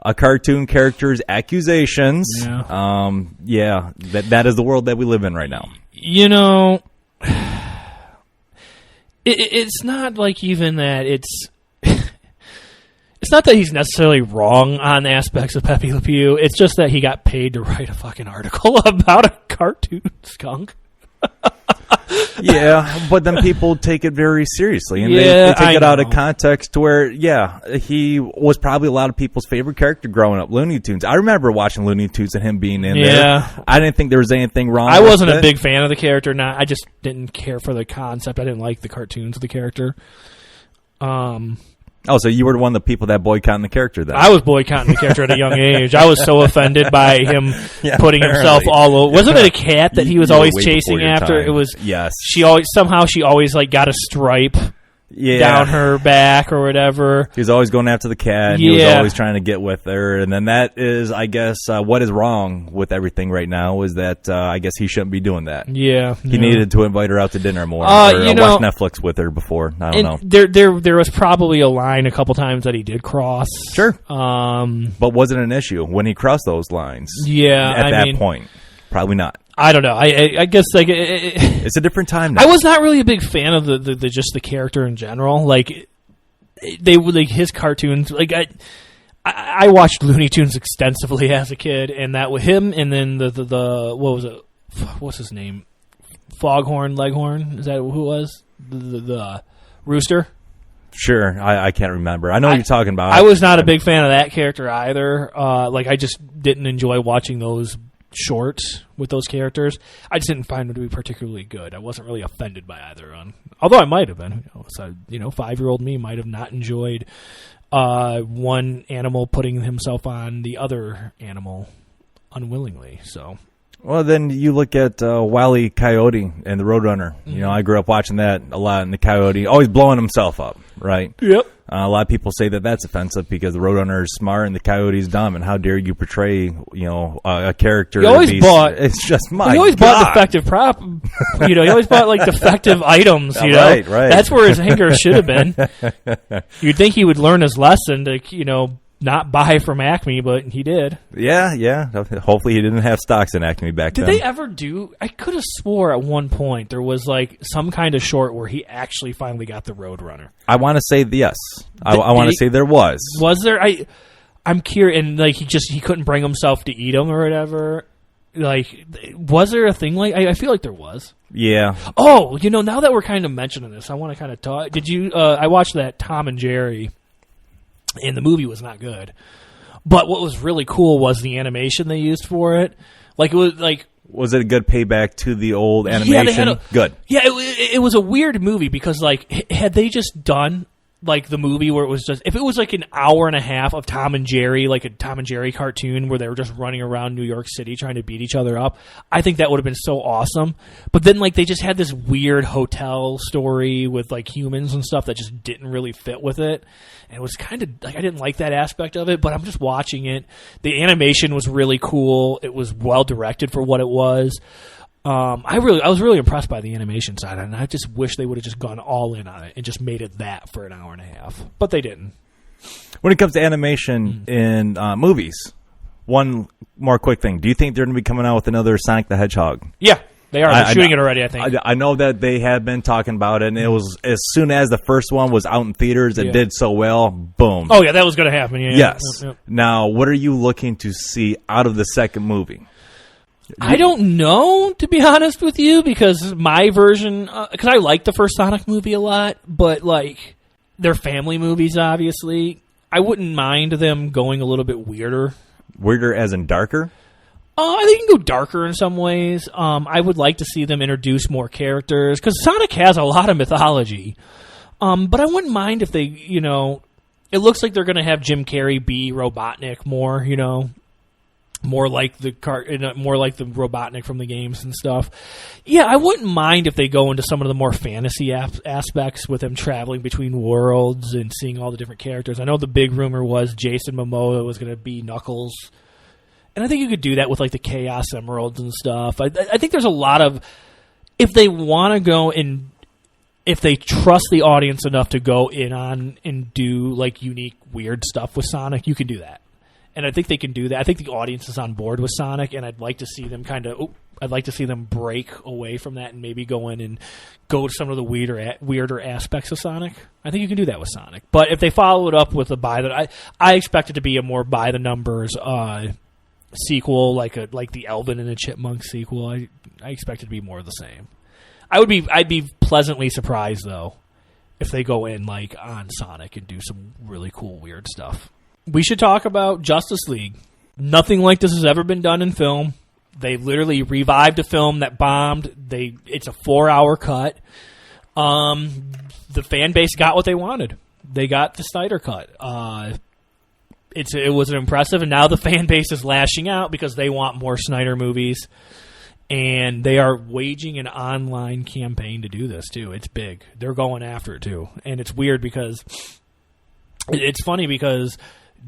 a cartoon character's accusations. That is the world that we live in right now. You know, it's not like even that it's not that he's necessarily wrong on aspects of Pepe Le Pew. It's just that he got paid to write a fucking article about a cartoon skunk. Yeah, but then people take it very seriously, and they take it out of context to where, he was probably a lot of people's favorite character growing up, Looney Tunes. I remember watching Looney Tunes and him being in there. I didn't think there was anything wrong with it. I wasn't a big fan of the character. I just didn't care for the concept. I didn't like the cartoons of the character. Oh, so you were one of the people that boycotting the character then? I was boycotting the character at a young age. I was so offended by him putting himself all over. Wasn't it a cat that he was always chasing after? It was. Yes. She always like got a stripe down her back or whatever. He was always going after the cat. And he was always trying to get with her. And then that is, I guess, what is wrong with everything right now is that I guess he shouldn't be doing that. Yeah. He needed to invite her out to dinner more or watch Netflix with her before. I don't know. There was probably a line a couple times that he did cross. Sure. But was it an issue when he crossed those lines? Yeah. At that point? Probably not. I don't know. I guess like it's a different time now. I was not really a big fan of the just the character in general. Like they would like his cartoons. Like I watched Looney Tunes extensively as a kid, and that with him, and then the what was it? What's his name? Foghorn Leghorn? Is that who it was? The rooster. Sure, I can't remember. I know what you're talking about. I was not a big fan of that character either. Like I just didn't enjoy watching those shorts with those characters. I just didn't find them to be particularly good. I wasn't really offended by either one. Although I might have been. So, 5-year-old me might have not enjoyed one animal putting himself on the other animal unwillingly. So Well, then you look at Wile E. Coyote and the Roadrunner. You know, I grew up watching that a lot, and the Coyote always blowing himself up, right? Yep. A lot of people say that that's offensive because the Roadrunner is smart and the Coyote's dumb, and how dare you portray, you know, a character? You always bought. It's just my. He always God. bought defective prop. You know, he always bought like defective items. You know, Right. That's where his anger should have been. You'd think he would learn his lesson to, you know, not buy from Acme, but he did. Yeah. Hopefully he didn't have stocks in Acme back then. Did they ever do... I could have swore at one point there was like some kind of short where he actually finally got the Roadrunner. I want to say yes. I want to say there was. Was there? I'm curious, and like he couldn't bring himself to eat them or whatever. Like, was there a thing like... I feel like there was. Yeah. Oh, you know, now that we're kind of mentioning this, I want to kind of talk... Did you... I watched that Tom and Jerry... And the movie was not good. But what was really cool was the animation they used for it. Like, it was like... Was it a good payback to the old animation? Yeah, good. Yeah, it was a weird movie because, like, had they just done, like, the movie where it was just... If it was, like, an hour and a half of Tom and Jerry, like a Tom and Jerry cartoon where they were just running around New York City trying to beat each other up, I think that would have been so awesome. But then, like, they just had this weird hotel story with, like, humans and stuff that just didn't really fit with it. And it was kind of like I didn't like that aspect of it, but I'm just watching it. The animation was really cool. It was well directed for what it was. I was really impressed by the animation side, and I just wish they would have just gone all in on it and just made it that for an hour and a half. But they didn't. When it comes to animation in movies, one more quick thing: do you think they're going to be coming out with another Sonic the Hedgehog? Yeah. They are. They're shooting it already, I think. I know that they have been talking about it, and it was as soon as the first one was out in theaters, it did so well, boom. Oh, yeah, that was going to happen. Yeah. Yes. Yep. Now, what are you looking to see out of the second movie? I don't know, to be honest with you, because my version... Because I like the first Sonic movie a lot, but, like, they're family movies, obviously. I wouldn't mind them going a little bit weirder. Weirder as in darker? I think you can go darker in some ways. I would like to see them introduce more characters, because Sonic has a lot of mythology. But I wouldn't mind if they, you know... It looks like they're going to have Jim Carrey be Robotnik more, you know... More like the Robotnik from the games and stuff. Yeah, I wouldn't mind if they go into some of the more fantasy aspects with them traveling between worlds and seeing all the different characters. I know the big rumor was Jason Momoa was going to be Knuckles. And I think you could do that with like the Chaos Emeralds and stuff. I think there's a lot of... If they want to go and... If they trust the audience enough to go in on and do like unique, weird stuff with Sonic, you can do that. And I think they can do that. I think the audience is on board with Sonic, and I'd like to see them I'd like to see them break away from that and maybe go in and go to some of the weirder aspects of Sonic. I think you can do that with Sonic. But if they follow it up with I expect it to be a more by the numbers sequel, like the Alvin and the Chipmunks sequel. I expect it to be more of the same. I'd be pleasantly surprised though if they go in like on Sonic and do some really cool weird stuff. We should talk about Justice League. Nothing like this has ever been done in film. They literally revived a film that bombed. It's a 4-hour cut. The fan base got what they wanted. They got the Snyder cut. It was impressive, and now the fan base is lashing out because they want more Snyder movies. And they are waging an online campaign to do this, too. It's big. They're going after it, too. And it's weird because... It's funny because...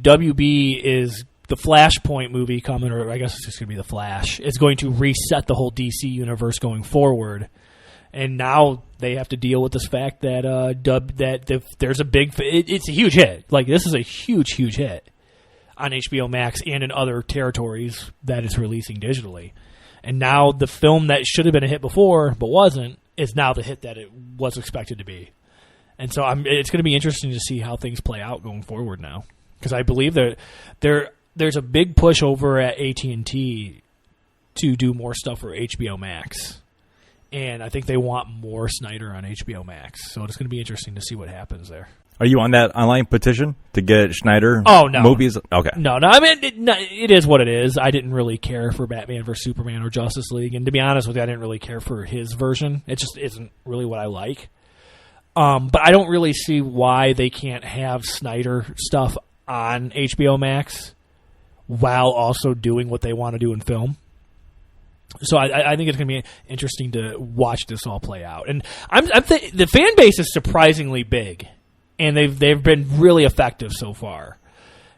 WB is the Flashpoint movie coming, or I guess it's just going to be The Flash. It's going to reset the whole DC universe going forward. And now they have to deal with this fact that there's a big... It's a huge hit. Like, this is a huge, huge hit on HBO Max and in other territories that it's releasing digitally. And now the film that should have been a hit before, but wasn't, is now the hit that it was expected to be. And so it's going to be interesting to see how things play out going forward now. Because I believe that there's a big push over at AT&T to do more stuff for HBO Max. And I think they want more Snyder on HBO Max. So it's going to be interesting to see what happens there. Are you on that online petition to get Schneider movies? Okay. No. I mean, it is what it is. I didn't really care for Batman vs. Superman or Justice League. And to be honest with you, I didn't really care for his version. It just isn't really what I like. But I don't really see why they can't have Snyder stuff on HBO Max while also doing what they want to do in film. So I think it's going to be interesting to watch this all play out. And the fan base is surprisingly big, and they've been really effective so far.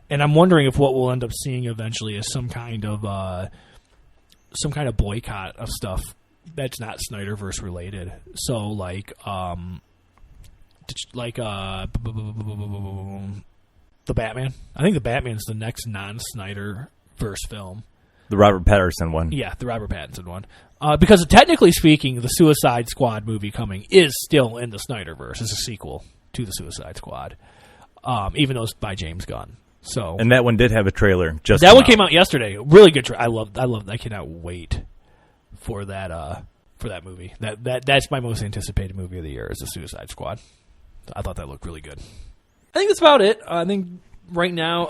And I'm wondering if what we'll end up seeing eventually is some kind of boycott of stuff that's not Snyderverse related. So like the Batman. I think the Batman's the next non-Snyderverse film. The Robert Pattinson one. Yeah, the Robert Pattinson one. Because technically speaking, the Suicide Squad movie coming is still in the Snyderverse. It's a sequel to the Suicide Squad, even though it's by James Gunn. So, and that one did have a trailer. That one came out yesterday. Really good. I love. I cannot wait for that. For that movie. That's my most anticipated movie of the year is the Suicide Squad. I thought that looked really good. I think that's about it. I think right now.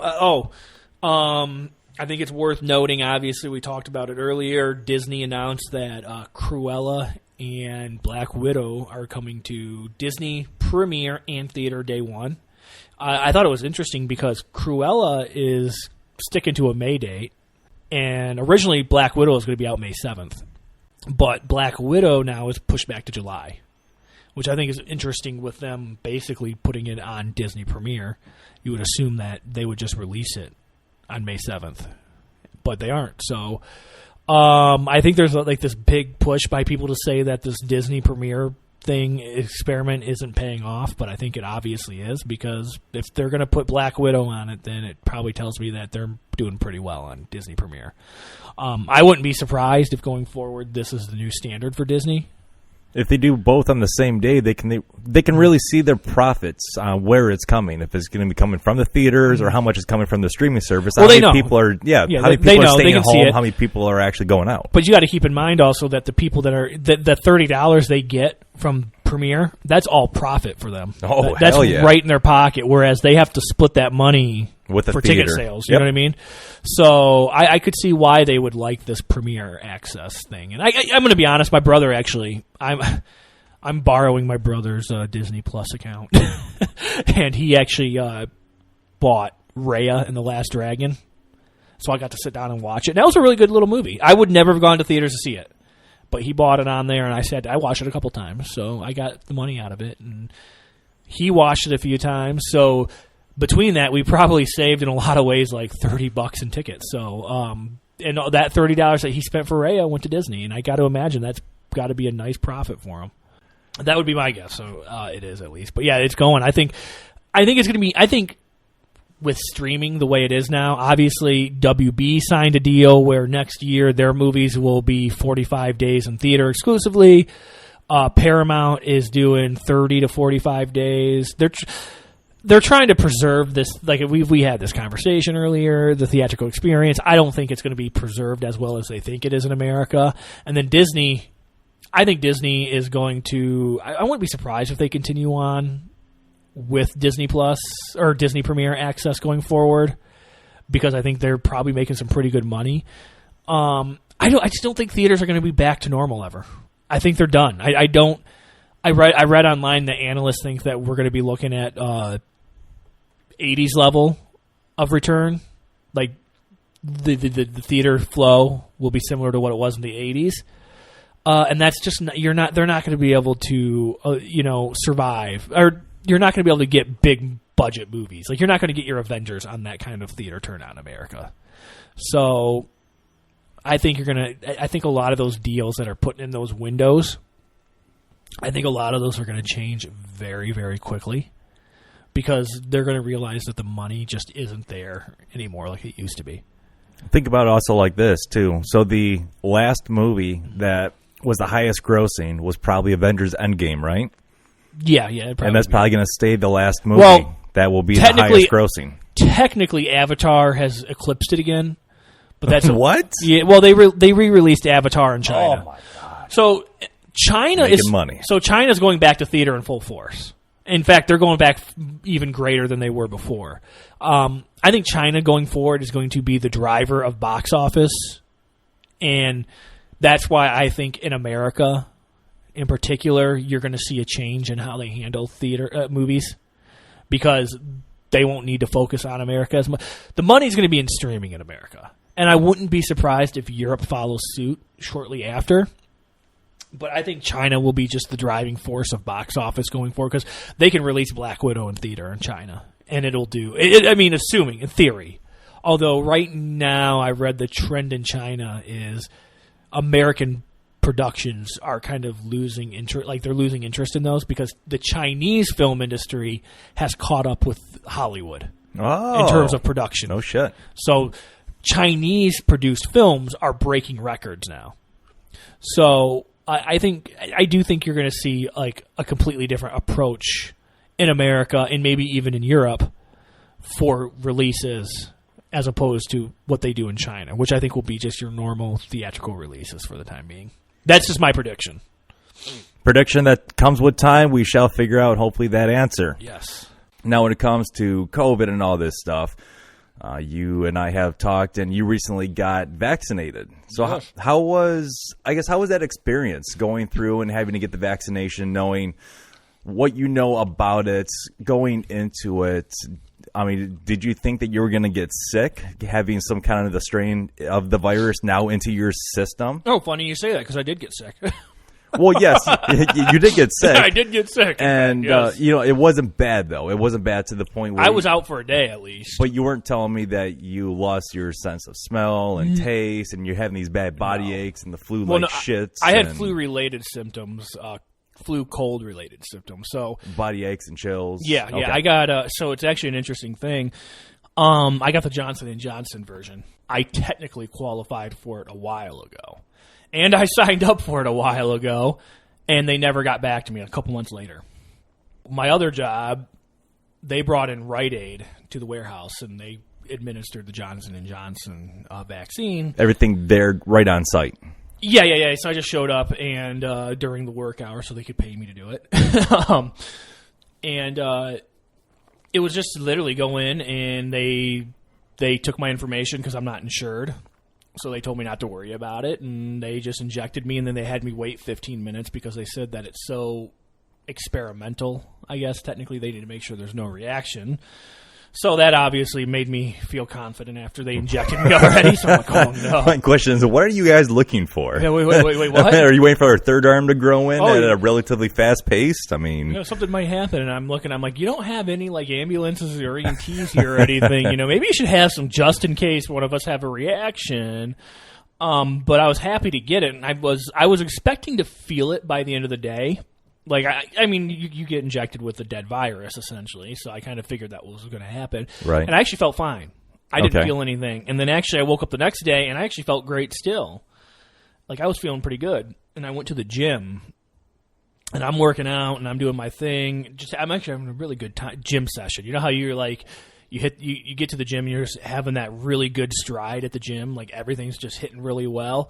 I think it's worth noting, obviously, we talked about it earlier. Disney announced that Cruella and Black Widow are coming to Disney Premiere and Theater Day 1. I thought it was interesting because Cruella is sticking to a May date, and originally Black Widow was going to be out May 7th. But Black Widow now is pushed back to July, which I think is interesting with them basically putting it on Disney Premiere. You would assume that they would just release it on May 7th, but they aren't. So I think there's like this big push by people to say that this Disney Premiere experiment isn't paying off, but I think it obviously is, because if they're going to put Black Widow on it, then it probably tells me that they're doing pretty well on Disney Premiere. I wouldn't be surprised if going forward this is the new standard for Disney. If they do both on the same day, they can really see their profits on where it's coming. If it's going to be coming from the theaters or how much is coming from the streaming service. Well, how many people are how many people are staying at home, how many people are actually going out. But you got to keep in mind also that the people that are the $30 they get from Premiere, that's all profit for them. Oh, that's hell yeah. right in their pocket, whereas they have to split that money with the for theater. ticket sales. You know what I mean? So I could see why they would like this Premiere access thing. And I'm going to be honest, my brother actually, I'm borrowing my brother's Disney Plus account, and he actually bought Raya and the Last Dragon, so I got to sit down and watch it. And that was a really good little movie. I would never have gone to theaters to see it, but he bought it on there, and I watched it a couple times, so I got the money out of it, and he watched it a few times. So between that, we probably saved in a lot of ways like $30 in tickets. So and that $30 that he spent for Raya went to Disney, and I got to imagine that's got to be a nice profit for him. That would be my guess. So it is, at least. But yeah, it's going. I think it's going to be. I think with streaming the way it is now, obviously WB signed a deal where next year their movies will be 45 days in theater exclusively. Paramount is doing 30 to 45 days. They're trying to preserve this. Like we had this conversation earlier, the theatrical experience. I don't think it's going to be preserved as well as they think it is in America. And then Disney. I think Disney is going to... I wouldn't be surprised if they continue on with Disney Plus or Disney Premiere access going forward, because I think they're probably making some pretty good money. I just don't think theaters are going to be back to normal ever. I think they're done. I read online that analysts think that we're going to be looking at 80s level of return. Like the theater flow will be similar to what it was in the 80s. And that's just they're not going to be able to survive, or you're not going to be able to get big budget movies. Like, you're not going to get your Avengers on that kind of theater turnout in America. So I think I think a lot of those deals that are put in those windows, I think a lot of those are going to change very, very quickly, because they're going to realize that the money just isn't there anymore like it used to be. Think about it also like this too. So the last movie that was the highest grossing was probably Avengers Endgame, right? Yeah. And that's probably going to stay the last movie that will be the highest grossing. Technically, Avatar has eclipsed it again. But that's what? Yeah. Well, they re-released Avatar in China. Oh my god! So China is money. So China's going back to theater in full force. In fact, they're going back even greater than they were before. I think China going forward is going to be the driver of box office, and that's why I think in America, in particular, you're going to see a change in how they handle theater movies, because they won't need to focus on America as much. The money's going to be in streaming in America. And I wouldn't be surprised if Europe follows suit shortly after. But I think China will be just the driving force of box office going forward because they can release Black Widow in theater in China. And it'll do. Assuming, in theory. Although right now I read the trend in China is American productions are kind of losing interest. Like they're losing interest in those because the Chinese film industry has caught up with Hollywood in terms of production. No shit. So Chinese produced films are breaking records now. So I do think you're going to see like a completely different approach in America and maybe even in Europe for releases as opposed to what they do in China, which I think will be just your normal theatrical releases for the time being. That's just my prediction. Prediction that comes with time. We shall figure out, hopefully, that answer. Yes. Now, when it comes to COVID and all this stuff, you and I have talked, and you recently got vaccinated. So Yes. how was that experience going through and having to get the vaccination, knowing what you know about it, going into it? I mean, did you think that you were going to get sick, having some kind of the strain of the virus now into your system? Oh, funny you say that because I did get sick. Well, yes, you did get sick. I did get sick. And, yes. It wasn't bad, though. It wasn't bad to the point where... I was out for a day, at least. But you weren't telling me that you lost your sense of smell and taste, and you're having these bad body aches and the flu-like shits. I had flu-related symptoms, flu-cold-related symptoms. So body aches and chills. Yeah, Okay. I got. So it's actually an interesting thing. I got the Johnson & Johnson version. I technically qualified for it a while ago. And I signed up for it a while ago, and they never got back to me a couple months later. My other job, they brought in Rite Aid to the warehouse, and they administered the Johnson & Johnson vaccine. Everything there right on site. Yeah. So I just showed up and during the work hour so they could pay me to do it. It was just literally go in, and they took my information because I'm not insured. So they told me not to worry about it, and they just injected me, and then they had me wait 15 minutes because they said that it's so experimental, I guess. Technically, they need to make sure there's no reaction. So that obviously made me feel confident after they injected me already. So I'm like, oh, no. My question is, what are you guys looking for? Yeah, wait, what? Are you waiting for a third arm to grow in at yeah. a relatively fast pace? I mean... something might happen, and I'm like, you don't have any, like, ambulances or EMTs here or anything. Maybe you should have some just in case one of us have a reaction. But I was happy to get it, and I was expecting to feel it by the end of the day. Like, I mean, you get injected with a dead virus, essentially, so I kind of figured that was going to happen. Right. And I actually felt fine. I didn't feel anything. And then actually I woke up the next day, and I actually felt great still. Like, I was feeling pretty good. And I went to the gym, and I'm working out, and I'm doing my thing. I'm actually having a really good gym session. You know how you're like... You get to the gym, and you're just having that really good stride at the gym, like everything's just hitting really well.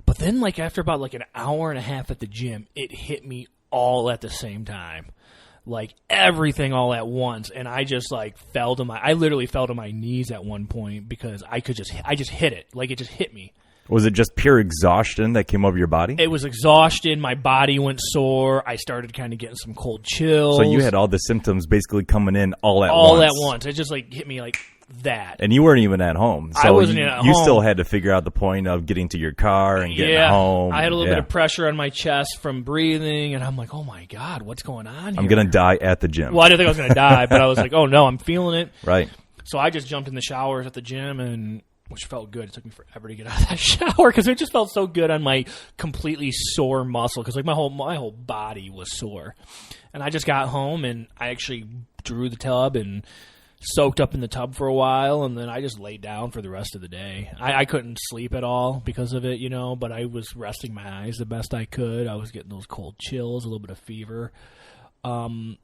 But then, like after about like an hour and a half at the gym, it hit me all at the same time, like everything all at once, and I just like I literally fell to my knees at one point because I just hit it, like it just hit me. Was it just pure exhaustion that came over your body? It was exhaustion. My body went sore. I started kind of getting some cold chills. So you had all the symptoms basically coming in all at once. It just like hit me like that. And you weren't even at home. So I wasn't at home. You still had to figure out the point of getting to your car and getting home. I had a little bit of pressure on my chest from breathing, and I'm like, oh my God, what's going on here? I'm going to die at the gym. Well, I didn't think I was going to die, but I was like, oh no, I'm feeling it. Right. So I just jumped in the showers at the gym, which felt good. It took me forever to get out of that shower because it just felt so good on my completely sore muscle because like my whole body was sore. And I just got home, and I actually drew the tub and soaked up in the tub for a while, and then I just laid down for the rest of the day. I couldn't sleep at all because of it, but I was resting my eyes the best I could. I was getting those cold chills, a little bit of fever. And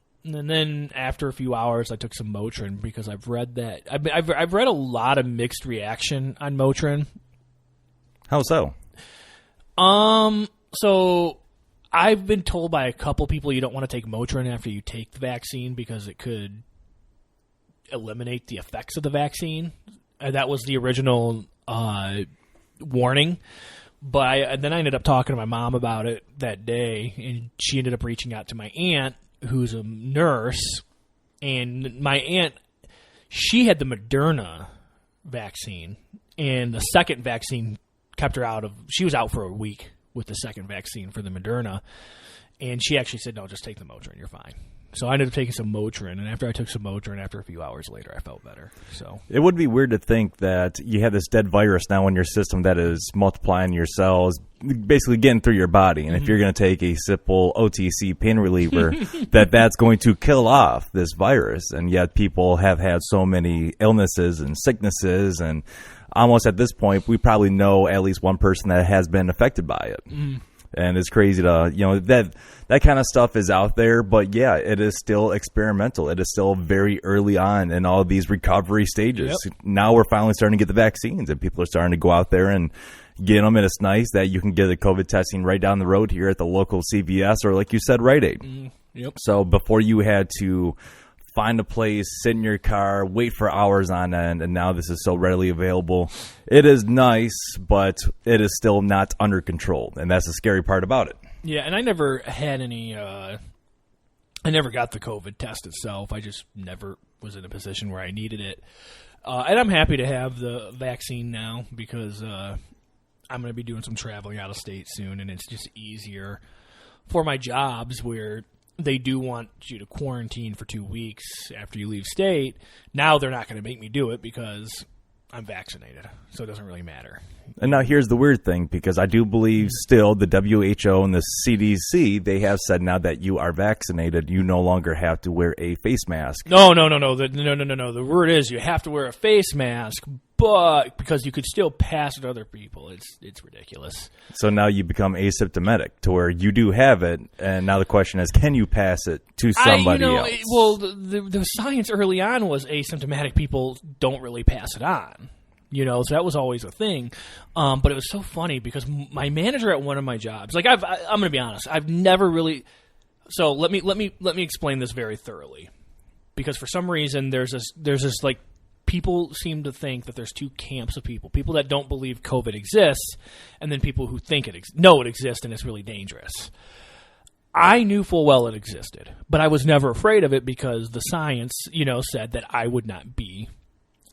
then after a few hours, I took some Motrin because I've read that I've read a lot of mixed reaction on Motrin. How so? So I've been told by a couple people you don't want to take Motrin after you take the vaccine because it could eliminate the effects of the vaccine. That was the original warning. But then I ended up talking to my mom about it that day, and she ended up reaching out to my aunt, who's a nurse, and my aunt, she had the Moderna vaccine, And the second vaccine kept her she was out for a week with the second vaccine for the Moderna. And she actually said, no, just take the Motrin, you're fine. So I ended up taking some Motrin, and after I took some Motrin, after a few hours later, I felt better. So it would be weird to think that you have this dead virus now in your system that is multiplying your cells, basically getting through your body. And if you're going to take a simple OTC pain reliever, that's going to kill off this virus. And yet people have had so many illnesses and sicknesses, and almost at this point, we probably know at least one person that has been affected by it. And it's crazy to, that kind of stuff is out there. But, yeah, it is still experimental. It is still very early on in all of these recovery stages. Yep. Now we're finally starting to get the vaccines, and people are starting to go out there and get them. And it's nice that you can get the COVID testing right down the road here at the local CVS or, like you said, Rite Aid. Yep. So before you had to find a place, sit in your car, wait for hours on end, and now this is so readily available. It is nice, but it is still not under control, and that's the scary part about it. Yeah, and I never had any I never got the COVID test itself. I just never was in a position where I needed it. And I'm happy to have the vaccine now because I'm going to be doing some traveling out of state soon, and it's just easier for my jobs where they do want you to quarantine for 2 weeks after you leave state. Now they're not going to make me do it because I'm vaccinated, so it doesn't really matter. And now here's the weird thing, because I do believe still the WHO and the CDC, they have said now that you are vaccinated, you no longer have to wear a face mask. No. The word is you have to wear a face mask, but because you could still pass it to other people. It's ridiculous. So now you become asymptomatic to where you do have it, and now the question is, can you pass it to somebody else? Well, the science early on was asymptomatic people don't really pass it on. So that was always a thing. But it was so funny because my manager at one of my jobs, like I'm going to be honest, I've never really. So let me explain this very thoroughly, because for some reason there's this like people seem to think that there's two camps of people that don't believe COVID exists, and then people who think know it exists and it's really dangerous. I knew full well it existed, but I was never afraid of it because the science, said that I would not be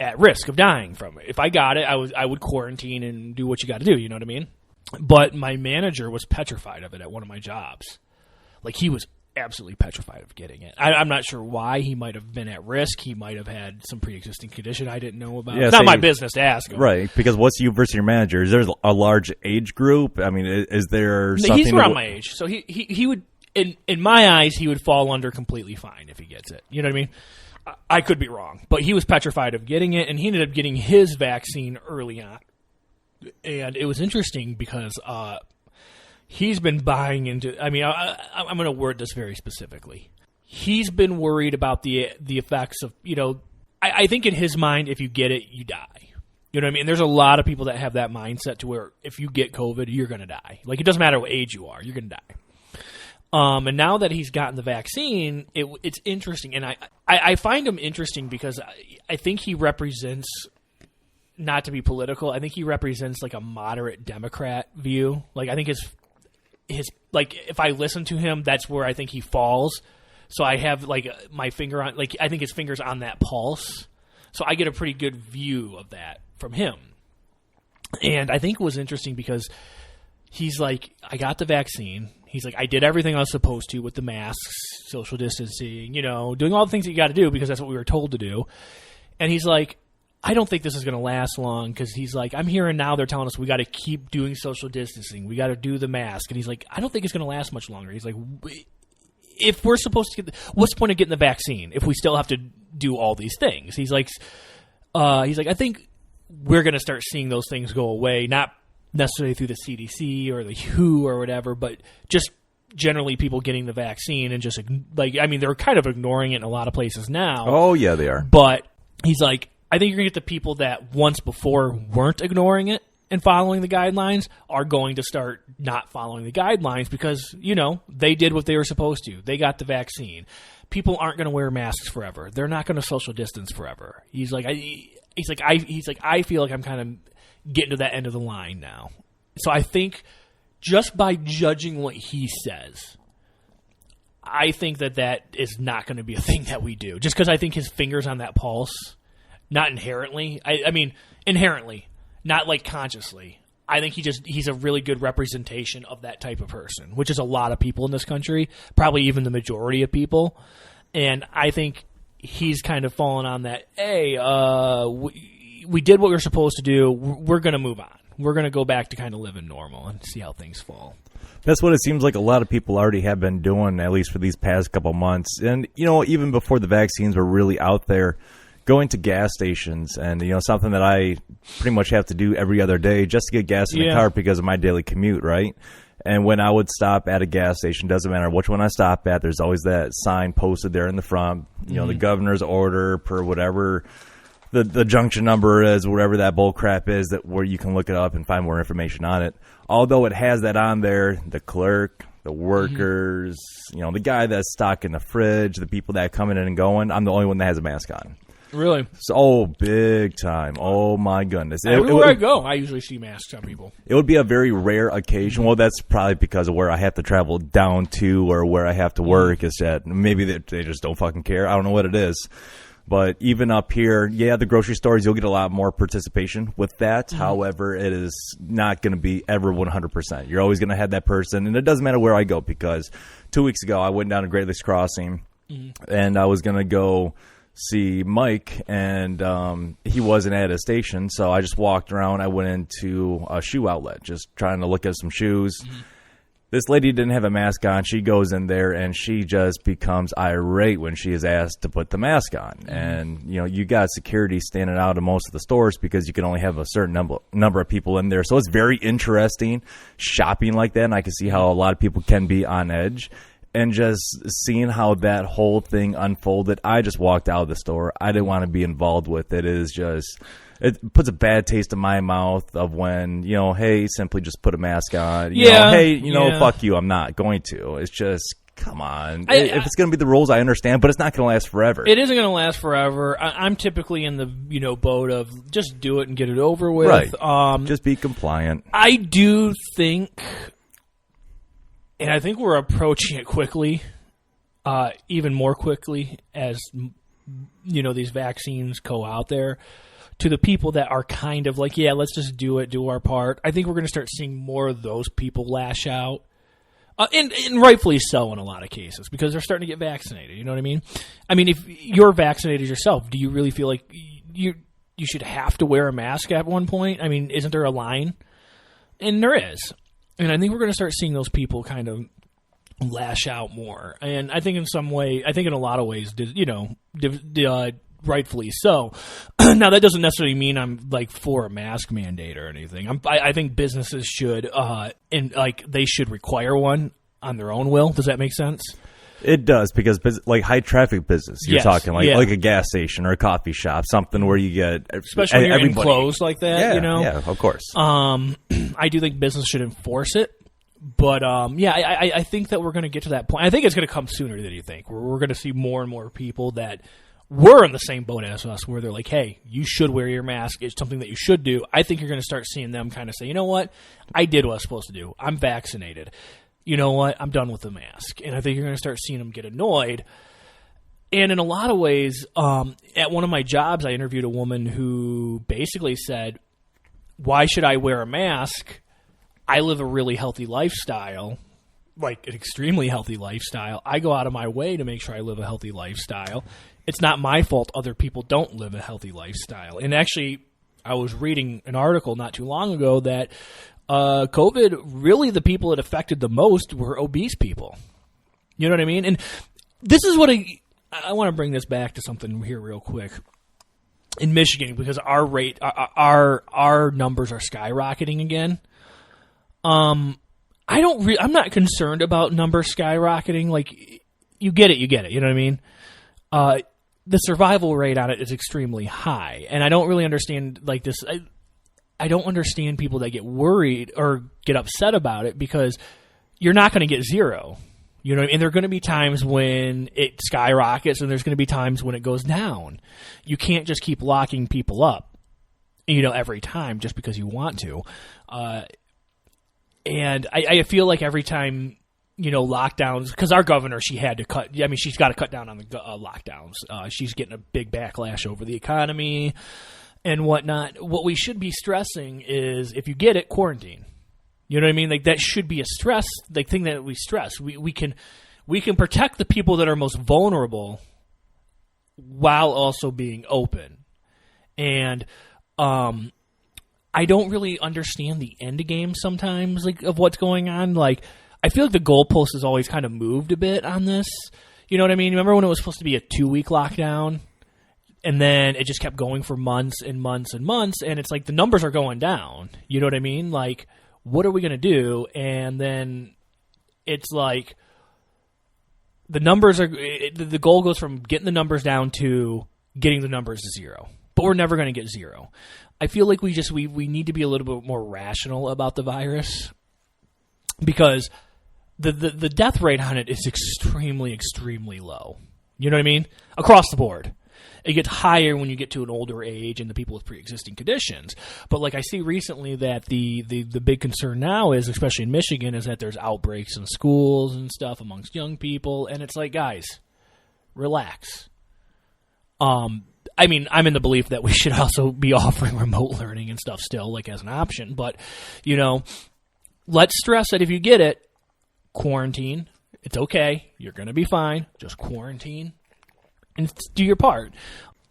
at risk of dying from it. If I got it, I would quarantine and do what you got to do, you know what I mean? But my manager was petrified of it at one of my jobs. Like, he was absolutely petrified of getting it. I'm not sure why. He might have been at risk. He might have had some pre-existing condition I didn't know about. It's not my business to ask him. Right, because what's you versus your manager? Is there a large age group? I mean, is there something... He's around my age, so he would, in my eyes, he would fall under completely fine if he gets it. You know what I mean? I could be wrong, but he was petrified of getting it, and he ended up getting his vaccine early on. And it was interesting because he's been buying into... I mean, I'm going to word this very specifically. He's been worried about the effects of, I think in his mind, if you get it, you die. You know what I mean? There's a lot of people that have that mindset to where if you get COVID, you're going to die. Like, it doesn't matter what age you are, you're going to die. And now that he's gotten the vaccine, it's interesting. And I find him interesting because I think he represents, not to be political, I think he represents like a moderate Democrat view. Like, I think his like, if I listen to him, that's where I think he falls. So I have like my finger on, like, I think his finger's on that pulse. So I get a pretty good view of that from him. And I think it was interesting because he's like, I got the vaccine. He's like, I did everything I was supposed to with the masks, social distancing, doing all the things that you got to do because that's what we were told to do. And he's like, I don't think this is going to last long because he's like, I'm hearing now they're telling us we got to keep doing social distancing. We got to do the mask. And he's like, I don't think it's going to last much longer. He's like, if we're supposed to what's the point of getting the vaccine if we still have to do all these things? He's like, I think we're going to start seeing those things go away, not necessarily through the CDC or the WHO or whatever, but just generally people getting the vaccine and just like, I mean, they're kind of ignoring it in a lot of places now. Oh yeah, they are. But he's like, I think you're going to get the people that once before weren't ignoring it and following the guidelines are going to start not following the guidelines because, they did what they were supposed to. They got the vaccine. People aren't going to wear masks forever. They're not going to social distance forever. He's like, I feel like I'm kind of getting to that end of the line now. So I think just by judging what he says, I think that is not going to be a thing that we do. Just because I think his finger's on that pulse, not inherently. I mean, inherently. not like consciously. I think he's a really good representation of that type of person, which is a lot of people in this country, probably even the majority of people. And I think he's kind of fallen on that, hey, we did what we were supposed to do. We're going to move on. We're going to go back to kind of living normal and see how things fall. That's what it seems like a lot of people already have been doing, at least for these past couple months. And, even before the vaccines were really out there, going to gas stations and, something that I pretty much have to do every other day just to get gas in the car because of my daily commute, right? And when I would stop at a gas station, doesn't matter which one I stop at, there's always that sign posted there in the front, the governor's order per whatever the junction number is, whatever that bull crap is, that where you can look it up and find more information on it. Although it has that on there, the clerk, the workers, the guy that's stocking the fridge, the people that come in and going, I'm the only one that has a mask on. Really? So big time. Oh, my goodness. Everywhere I go, I usually see masks on people. It would be a very rare occasion. Well, that's probably because of where I have to travel down to or where I have to work. Is that maybe they just don't fucking care. I don't know what it is. But even up here, the grocery stores, you'll get a lot more participation with that. Mm-hmm. However, it is not going to be ever 100%. You're always going to have that person. And it doesn't matter where I go, because 2 weeks ago I went down to Great Lakes Crossing and I was going to go see Mike, and he wasn't at a station. So I just walked around. I went into a shoe outlet just trying to look at some shoes. Mm-hmm. This lady didn't have a mask on. She goes in there, and she just becomes irate when she is asked to put the mask on. Mm-hmm. And, you got security standing out in most of the stores because you can only have a certain number of people in there. So it's very interesting shopping like that, and I can see how a lot of people can be on edge. And just seeing how that whole thing unfolded, I just walked out of the store. I didn't want to be involved with it. It puts a bad taste in my mouth of when, hey, simply just put a mask on. Fuck you, I'm not going to. It's just, come on. If it's going to be the rules, I understand, but it's not going to last forever. It isn't going to last forever. I'm typically in the, boat of just do it and get it over with. Right. Just be compliant. I do think, and I think we're approaching it quickly, even more quickly as, these vaccines go out there. To the people that are kind of like, let's just do it, do our part. I think we're going to start seeing more of those people lash out. And rightfully so in a lot of cases, because they're starting to get vaccinated. You know what I mean? I mean, if you're vaccinated yourself, do you really feel like you should have to wear a mask at one point? I mean, isn't there a line? And there is. And I think we're going to start seeing those people kind of lash out more. And I think in a lot of ways, rightfully so. Now, that doesn't necessarily mean I'm for a mask mandate or anything. I think businesses should, they should require one on their own will. Does that make sense? It does, because high traffic business, you're talking like a gas station or a coffee shop, something where you get, especially when you're enclosed like that. Yeah, of course. I do think business should enforce it. But, I think that we're going to get to that point. I think it's going to come sooner than you think. We're going to see more and more people that were in the same boat as us, where they're like, hey, you should wear your mask. It's something that you should do. I think you're going to start seeing them kind of say, you know what? I did what I was supposed to do. I'm vaccinated. You know what? I'm done with the mask. And I think you're going to start seeing them get annoyed. And in a lot of ways, at one of my jobs, I interviewed a woman who basically said, why should I wear a mask? I live a really healthy lifestyle, like an extremely healthy lifestyle. I go out of my way to make sure I live a healthy lifestyle. It's not my fault other people don't live a healthy lifestyle. And actually, I was reading an article not too long ago that COVID, really the people it affected the most were obese people. You know what I mean? And this is what I want to bring this back to something here real quick. In Michigan, because our numbers are skyrocketing again. I'm not concerned about numbers skyrocketing. Like, you get it. You know what I mean? The survival rate on it is extremely high, and I don't really understand this. I don't understand people that get worried or get upset about it, because you're not going to get zero. You know what I mean? And there are going to be times when it skyrockets, and there's going to be times when it goes down. You can't just keep locking people up, every time just because you want to. And I feel like every time, lockdowns, because our governor, she's got to cut down on the lockdowns. She's getting a big backlash over the economy. and whatnot, what we should be stressing is if you get it, quarantine. You know what I mean? Like that should be a stress, like thing that we stress. We can protect the people that are most vulnerable while also being open. And I don't really understand the end game sometimes, like of what's going on. Like I feel like the goalpost has always kind of moved a bit on this. You know what I mean? Remember when it was supposed to be a 2-week lockdown? And then it just kept going for months and months and months, and it's like the numbers are going down. You know what I mean? Like, what are we going to do? And then it's like the numbers are the goal goes from getting the numbers down to getting the numbers to zero. But we're never going to get zero. I feel like we need to be a little bit more rational about the virus because the death rate on it is extremely, extremely low. You know what I mean? Across the board. It gets higher when you get to an older age and the people with pre-existing conditions. But like I see recently that the big concern now is, especially in Michigan, is that there's outbreaks in schools and stuff amongst young people. And it's like, guys, relax. I mean, I'm in the belief that we should also be offering remote learning and stuff still, like as an option. But, you know, let's stress that if you get it, quarantine. It's okay. You're going to be fine. Just quarantine. And do your part.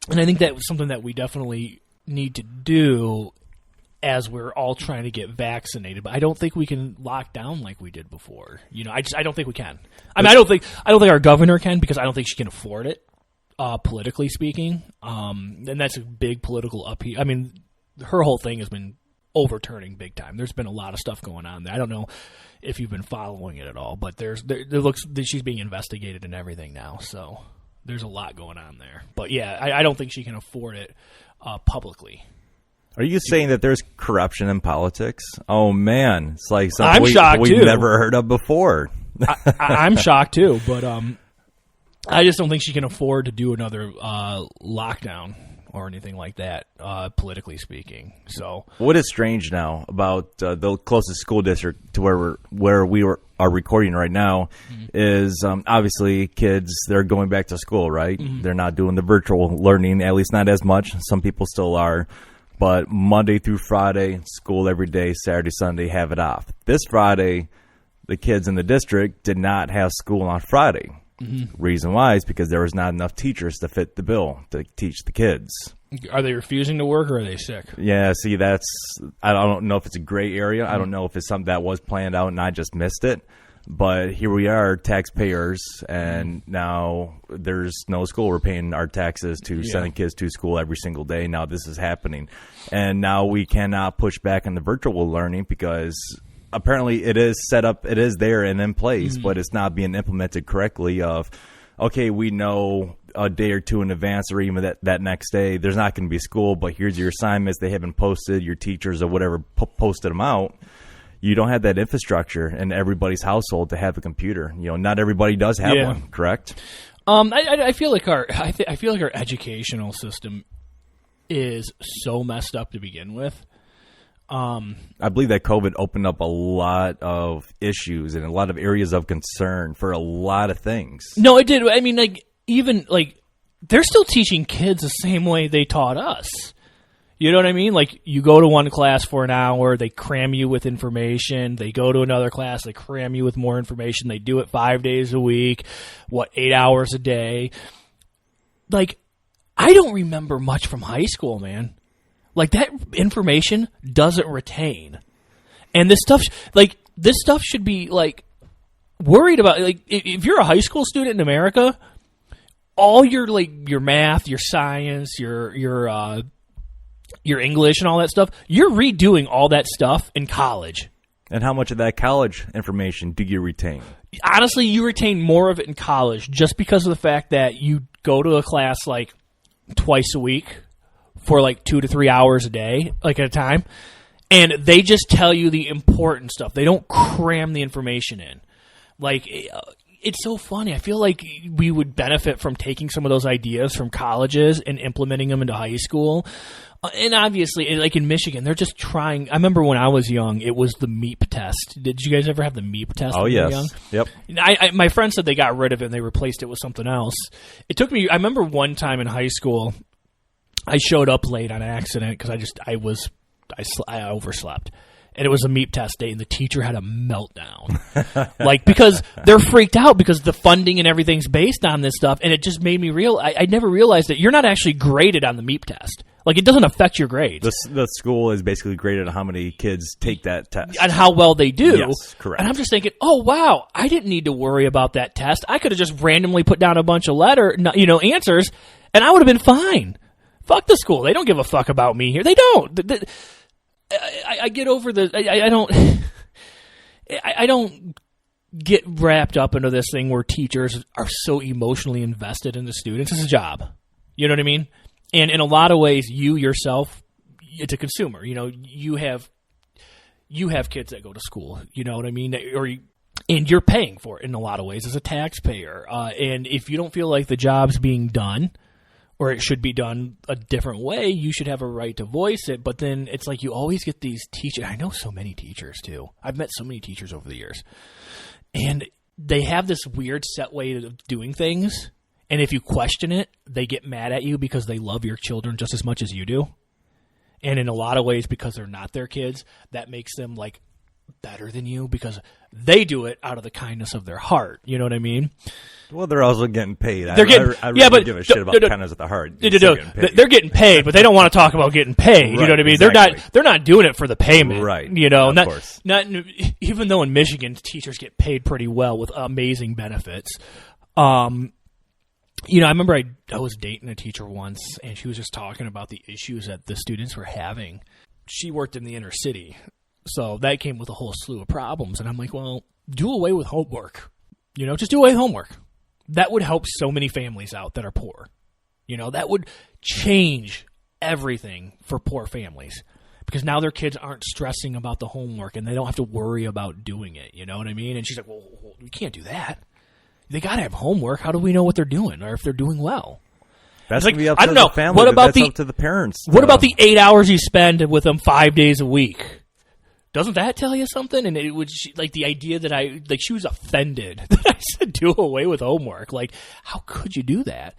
And I think that was something that we definitely need to do as we're all trying to get vaccinated. But I don't think we can lock down like we did before. You know, I don't think we can. I mean, I don't think our governor can because I don't think she can afford it, politically speaking. And that's a big political upheaval. I mean, her whole thing has been overturning big time. There's been a lot of stuff going on there. I don't know if you've been following it at all, but there looks that she's being investigated and everything now. So there's a lot going on there. But yeah, I don't think she can afford it publicly. Are you saying that there's corruption in politics? Oh man, it's like something we've never heard of before. I'm shocked too, but I just don't think she can afford to do another lockdown or anything like that, politically speaking. So, what is strange now about the closest school district to where we are recording right now is obviously kids, they're going back to school, right? Mm-hmm. They're not doing the virtual learning, at least not as much. Some people still are. But Monday through Friday, school every day, Saturday, Sunday, have it off. This Friday, the kids in the district did not have school on Friday. Mm-hmm. Reason why is because there was not enough teachers to fit the bill to teach the kids. Are they refusing to work or are they sick? Yeah, see, I don't know if it's a gray area. Mm-hmm. I don't know if it's something that was planned out and I just missed it. But here we are, taxpayers, and now there's no school. We're paying our taxes to sending kids to school every single day. Now this is happening. And now we cannot push back on the virtual learning because apparently it is set up, it is there and in place, but it's not being implemented correctly of, okay, we know a day or two in advance or even that next day there's not going to be school, but here's your assignments. They haven't posted, your teachers or whatever posted them out. You don't have that infrastructure in everybody's household to have a computer. You know, not everybody does have one, correct? I feel like our educational system is so messed up to begin with. I believe that COVID opened up a lot of issues and a lot of areas of concern for a lot of things. No, it did. I mean, they're still teaching kids the same way they taught us. You know what I mean? Like, you go to one class for an hour, they cram you with information. They go to another class, they cram you with more information. They do it 5 days a week, 8 hours a day. Like, I don't remember much from high school, man. Like, that information doesn't retain. And this stuff should be, like, worried about. Like, if you're a high school student in America, all your math, your science, your English and all that stuff, you're redoing all that stuff in college. And how much of that college information do you retain? Honestly, you retain more of it in college just because of the fact that you go to a class like twice a week for like 2 to 3 hours a day, like at a time, and they just tell you the important stuff. They don't cram the information in. Like, it's so funny. I feel like we would benefit from taking some of those ideas from colleges and implementing them into high school. And obviously, like in Michigan, they're just trying. I remember when I was young, it was the MEP test. Did you guys ever have the MEP test? Oh, when yes. You were young? Yep. My friend said they got rid of it and they replaced it with something else. It took me. I remember one time in high school, I showed up late on accident because I overslept. And it was a MEP test day, and the teacher had a meltdown. Like, because they're freaked out because the funding and everything's based on this stuff, and it just made me I never realized that you're not actually graded on the MEP test. Like, it doesn't affect your grades. The school is basically graded on how many kids take that test. And how well they do. Yes, correct. And I'm just thinking, oh, wow, I didn't need to worry about that test. I could have just randomly put down a bunch of answers, and I would have been fine. Fuck the school. They don't give a fuck about me here. They don't. I get over I don't get wrapped up into this thing where teachers are so emotionally invested in the students. It's a job. You know what I mean? And in a lot of ways, you yourself, it's a consumer. You have kids that go to school. You know what I mean? And you're paying for it in a lot of ways as a taxpayer. And if you don't feel like the job's being done, or it should be done a different way, you should have a right to voice it. But then it's like you always get these teachers. I know so many teachers, too. I've met so many teachers over the years. And they have this weird set way of doing things. And if you question it, they get mad at you because they love your children just as much as you do. And in a lot of ways, because they're not their kids, that makes them, like, better than you because they do it out of the kindness of their heart. You know what I mean? Well, they're also getting paid. I really give a shit about kindness of the heart. They're getting paid, but they don't want to talk about getting paid. Right, you know what I mean? Exactly. They're not doing it for the payment. Right. Of course. Not even though in Michigan teachers get paid pretty well with amazing benefits. I remember I was dating a teacher once, and she was just talking about the issues that the students were having. She worked in the inner city, so that came with a whole slew of problems. And I'm like, well, do away with homework. Just do away with homework. That would help so many families out that are poor. That would change everything for poor families because now their kids aren't stressing about the homework and they don't have to worry about doing it. You know what I mean? And she's like, well, we can't do that. They got to have homework. How do we know what they're doing or if they're doing well? That's like, going to be up I to don't know. the family. What about that's up to the parents. What about the 8 hours you spend with them 5 days a week? Doesn't that tell you something? And it would the idea that she was offended that I said do away with homework. Like, how could you do that?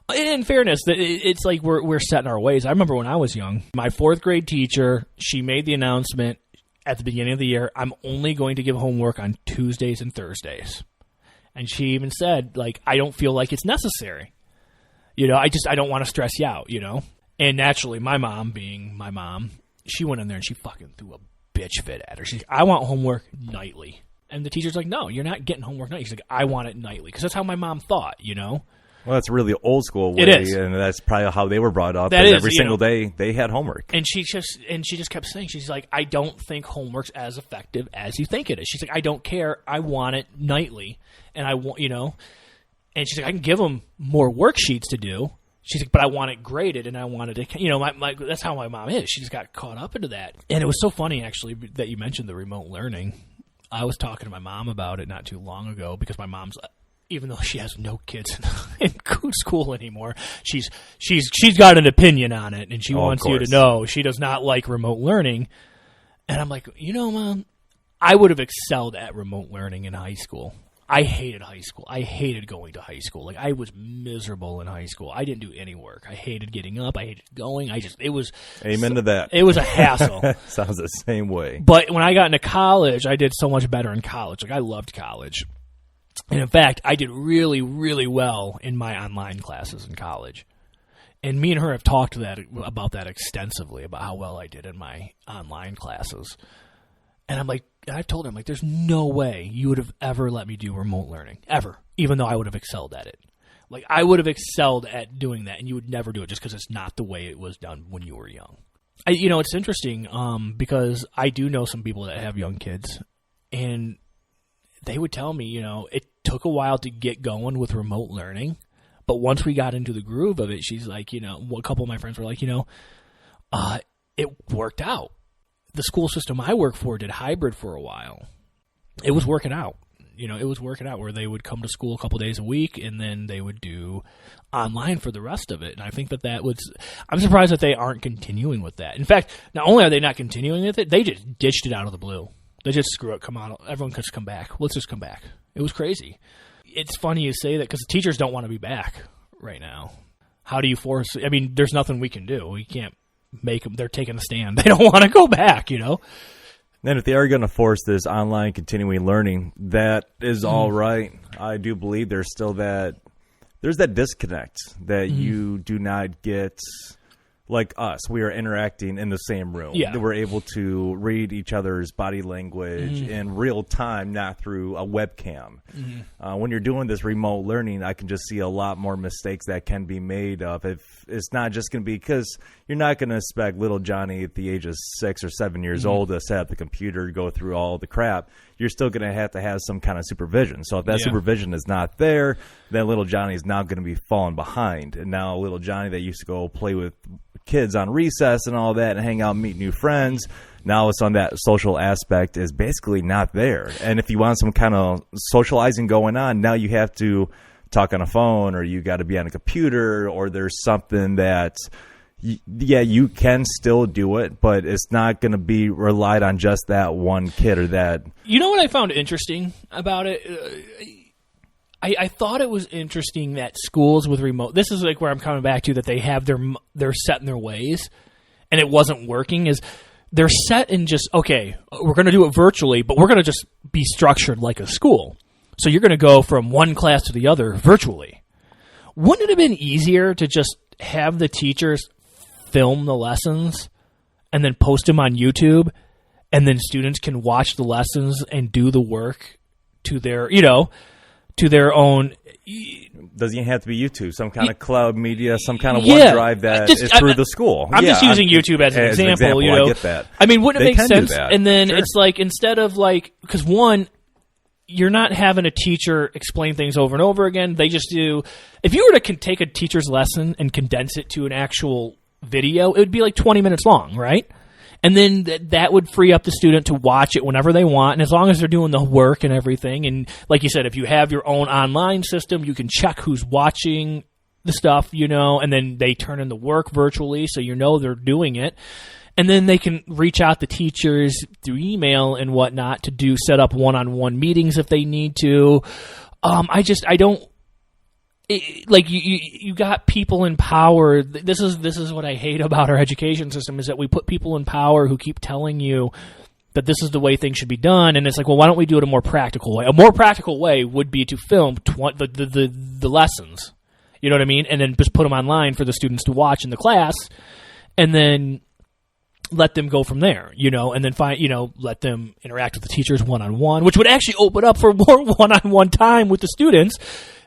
And in fairness, it's like we're set in our ways. I remember when I was young, my fourth grade teacher, she made the announcement at the beginning of the year, I'm only going to give homework on Tuesdays and Thursdays. And she even said, like, I don't feel like it's necessary. I don't want to stress you out, And naturally, my mom being my mom, she went in there and she fucking threw a bitch fit at her. She's like, I want homework nightly. And the teacher's like, no, you're not getting homework nightly. She's like, I want it nightly. Because that's how my mom thought, Well, that's really old school way. It is. And that's probably how they were brought up. That is, every single day they had homework. And she just kept saying, she's like, I don't think homework's as effective as you think it is. She's like, I don't care. I want it nightly. And I want, and she's like, I can give them more worksheets to do. She's like, but I want it graded, and I wanted to, that's how my mom is. She just got caught up into that. And it was so funny, actually, that you mentioned the remote learning. I was talking to my mom about it not too long ago because my mom's, even though she has no kids in school anymore, she's got an opinion on it, and she wants you to know she does not like remote learning. And I'm like, Mom, I would have excelled at remote learning in high school. I hated high school. I hated going to high school. Like, I was miserable in high school. I didn't do any work. I hated getting up. I hated going. It was... Amen to that. It was a hassle. Sounds the same way. But when I got into college, I did so much better in college. Like, I loved college. And in fact, I did really, really well in my online classes in college. And me and her have talked about that extensively, about how well I did in my online classes. And I'm like, I told him, like, there's no way you would have ever let me do remote learning, ever, even though I would have excelled at it. Like, I would have excelled at doing that, and you would never do it just because it's not the way it was done when you were young. It's interesting because I do know some people that have young kids, and they would tell me, it took a while to get going with remote learning, but once we got into the groove of it, she's like, a couple of my friends were like, it worked out. The school system I work for did hybrid for a while. It was working out. It was working out where they would come to school a couple days a week and then they would do online for the rest of it. And I think I'm surprised that they aren't continuing with that. In fact, not only are they not continuing with it, they just ditched it out of the blue. They just, screw it, come on, everyone can just come back. Let's just come back. It was crazy. It's funny you say that because the teachers don't want to be back right now. How do you force? I mean, there's nothing we can do. We can't make them. They're taking a stand. They don't want to go back, you know? And if they are going to force this online continuing learning, that is all right. I do believe there's that disconnect that you do not get. Like us, we are interacting in the same room. Yeah. We're able to read each other's body language in real time, not through a webcam. When you're doing this remote learning, I can just see a lot more mistakes that can be made of. If it's not just going to be because you're not going to expect little Johnny at the age of 6 or 7 years old to set up the computer, go through all the crap. You're still going to have some kind of supervision. So if that supervision is not there, then little Johnny is now going to be falling behind. And now little Johnny that used to go play with kids on recess and all that and hang out and meet new friends, now it's on that social aspect is basically not there. And if you want some kind of socializing going on, now you have to talk on a phone, or you got to be on a computer, or there's something that you can still do it, but it's not going to be relied on just that one kid or that. You know what I found interesting about it? I thought it was interesting that schools with remote, this is like where I'm coming back to, that they have they're set in their ways, and it wasn't working, is they're set in just, okay, we're going to do it virtually, but we're going to just be structured like a school. So you're going to go from one class to the other virtually. Wouldn't it have been easier to just have the teachers film the lessons and then post them on YouTube, and then students can watch the lessons and do the work to their, to their own. Doesn't even have to be YouTube. Some kind of cloud media, some kind of OneDrive that is through the school. I'm just using YouTube as an example. I get that. I mean, wouldn't it make sense? And then it's like, instead of because one, you're not having a teacher explain things over and over again. They just do. If you were to take a teacher's lesson and condense it to an actual video, it would be like 20 minutes long, right? And then that would free up the student to watch it whenever they want, and as long as they're doing the work and everything. And like you said, if you have your own online system, you can check who's watching the stuff, and then they turn in the work virtually, so they're doing it. And then they can reach out to teachers through email and whatnot to set up one-on-one meetings if they need to. You got people in power. This is what I hate about our education system, is that we put people in power who keep telling you that this is the way things should be done, and it's like, well, why don't we do it a more practical way? A more practical way would be to film the lessons, you know what I mean, and then just put them online for the students to watch in the class, and then let them go from there, and then let them interact with the teachers one-on-one, which would actually open up for more one-on-one time with the students.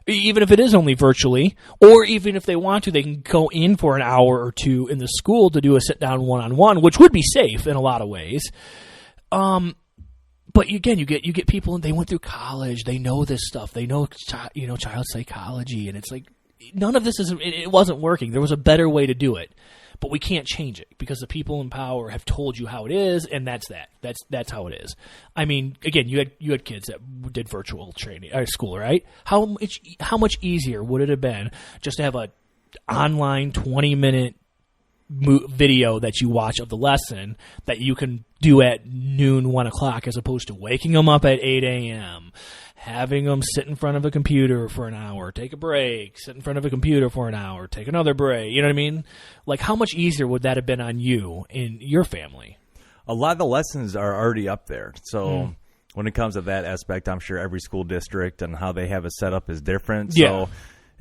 Even if it is only virtually, or even if they want to, they can go in for an hour or two in the school to do a sit-down one-on-one, which would be safe in a lot of ways. But again, you get people, and they went through college, they know this stuff, they know child psychology, and it's like, none of this it wasn't working. There was a better way to do it, but we can't change it because the people in power have told you how it is, and that's how it is. I mean, again, you had kids that did virtual training at school, right? How much easier would it have been just to have a online 20-minute video that you watch of the lesson that you can do at noon, 1 o'clock, as opposed to waking them up at 8 a.m., having them sit in front of a computer for an hour, take a break, sit in front of a computer for an hour, take another break. You know what I mean? Like, how much easier would that have been on you and your family? A lot of the lessons are already up there. So when it comes to that aspect, I'm sure every school district and how they have it set up is different. Yeah. So,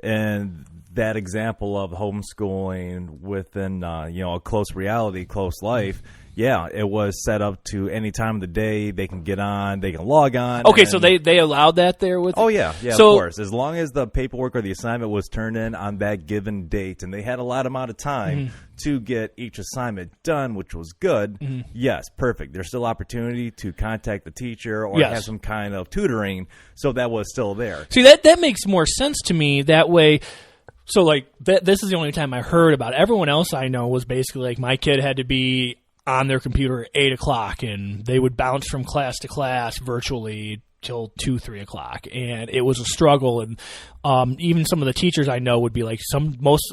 and that example of homeschooling within, a close reality, close life, yeah, it was set up to any time of the day they can get on, they can log on. Okay, so they allowed that there with. Oh yeah, so, of course. As long as the paperwork or the assignment was turned in on that given date, and they had a lot amount of time to get each assignment done, which was good. Yes, perfect. There's still opportunity to contact the teacher or have some kind of tutoring, so that was still there. See, that makes more sense to me that way. So like this is the only time I heard about it. Everyone else I know was basically like, my kid had to be on their computer at 8 o'clock, and they would bounce from class to class virtually till 2, 3 o'clock, and it was a struggle. And even some of the teachers I know would be like, a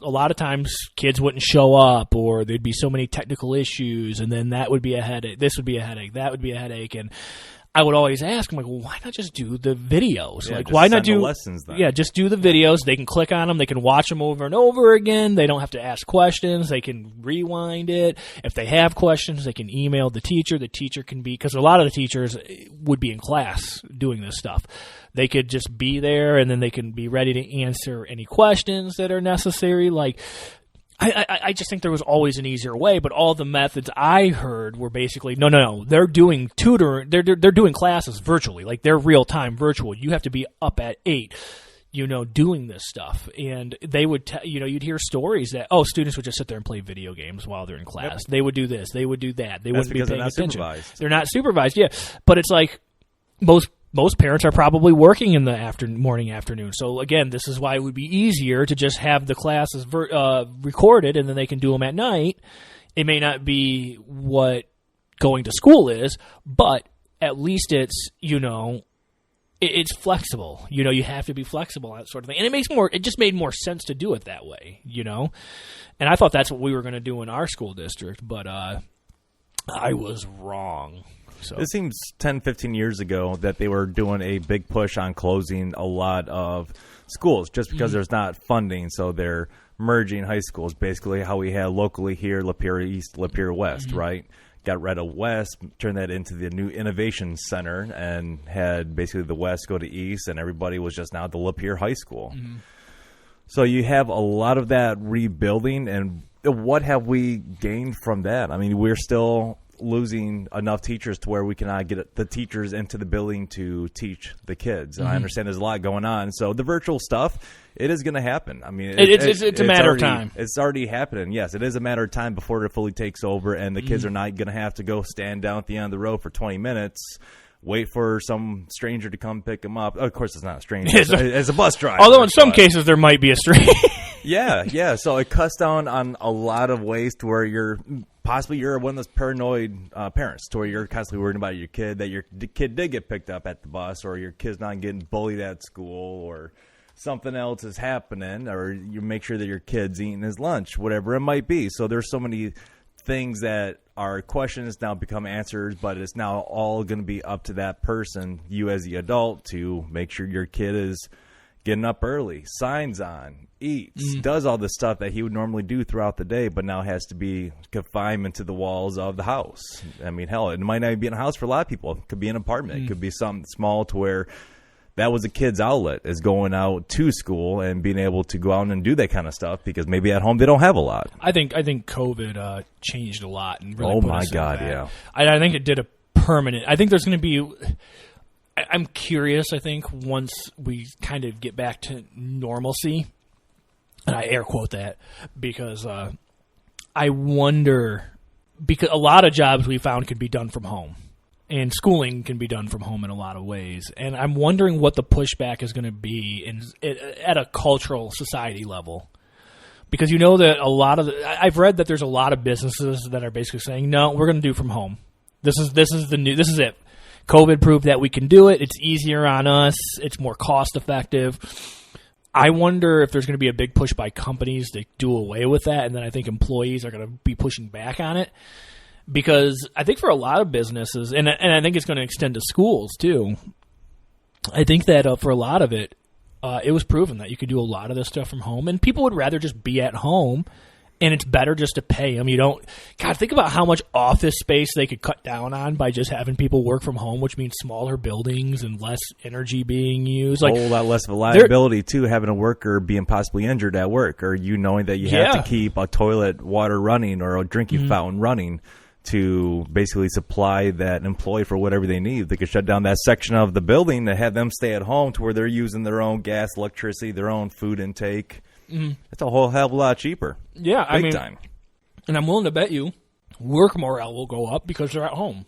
lot of times kids wouldn't show up, or there'd be so many technical issues, and then that would be a headache. This would be a headache. That would be a headache, and I would always ask, I'm like, well, why not just do the videos? Yeah, like, just why not send the do lessons then? Yeah, just do the videos. They can click on them. They can watch them over and over again. They don't have to ask questions. They can rewind it. If they have questions, they can email the teacher. The teacher can be, because a lot of the teachers would be in class doing this stuff. They could just be there, and then they can be ready to answer any questions that are necessary. Like, I just think there was always an easier way, but all the methods I heard were basically, no, they're doing tutoring, they're doing classes virtually, like they're real-time virtual. You have to be up at 8, doing this stuff. And they would, you'd hear stories that, students would just sit there and play video games while they're in class. Yep. They would do this, they would do that. They wouldn't be paying attention. They're not supervised, yeah. But it's like, most parents are probably working in the morning, afternoon. So, again, this is why it would be easier to just have the classes recorded, and then they can do them at night. It may not be what going to school is, but at least it's, it's flexible. You have to be flexible, that sort of thing. And it just made more sense to do it that way, And I thought that's what we were going to do in our school district, but I was wrong. So. It seems 10, 15 years ago that they were doing a big push on closing a lot of schools just because there's not funding. So they're merging high schools, basically how we had locally here, Lapeer East, Lapeer West, right? Got rid of West, turned that into the new Innovation Center, and had basically the West go to East, and everybody was just now at the Lapeer High School. So you have a lot of that rebuilding, and what have we gained from that? I mean, we're still losing enough teachers to where we cannot get the teachers into the building to teach the kids. And I understand there's a lot going on. So the virtual stuff, it is going to happen. I mean, it's a matter of time. It's already happening. Yes, it is a matter of time before it fully takes over, and the kids are not going to have to go stand down at the end of the road for 20 minutes, wait for some stranger to come pick them up. Of course, it's not a stranger. It's a bus driver. Although in some cases there might be a stranger. Yeah. So it cuts down on a lot of ways to where you're one of those paranoid parents, to where you're constantly worried about your kid, that your kid did get picked up at the bus, or your kid's not getting bullied at school, or something else is happening, or you make sure that your kid's eating his lunch, whatever it might be. So there's so many things that are questions now become answers, but it's now all going to be up to that person, you as the adult, to make sure your kid is getting up early, signs on, eats, does all the stuff that he would normally do throughout the day, but now has to be confined to the walls of the house. I mean, hell, it might not even be in a house for a lot of people. It could be an apartment. It could be something small to where that was a kid's outlet, is going out to school and being able to go out and do that kind of stuff, because maybe at home they don't have a lot. I think COVID changed a lot and really put us in that. Yeah. I think it did a permanent. I think there's going to be. I'm curious. I think once we kind of get back to normalcy, and I air quote that because I wonder, because a lot of jobs we found could be done from home. And schooling can be done from home in a lot of ways. And I'm wondering what the pushback is going to be at a cultural society level. Because that I've read that there's a lot of businesses that are basically saying, no, we're going to do from home. This is it. COVID proved that we can do it. It's easier on us. It's more cost effective. I wonder if there's going to be a big push by companies to do away with that. And then I think employees are going to be pushing back on it. Because I think for a lot of businesses, and I think it's going to extend to schools too, I think that for a lot of it, it was proven that you could do a lot of this stuff from home, and people would rather just be at home, and it's better just to pay them. Think about how much office space they could cut down on by just having people work from home, which means smaller buildings and less energy being used. A whole lot less of a liability, too, having a worker being possibly injured at work, or you knowing that you have to keep a toilet water running or a drinking fountain running to basically supply that employee for whatever they need. They could shut down that section of the building to have them stay at home to where they're using their own gas, electricity, their own food intake. It's a whole hell of a lot cheaper. Yeah, Big time. And I'm willing to bet you work morale will go up because they're at home.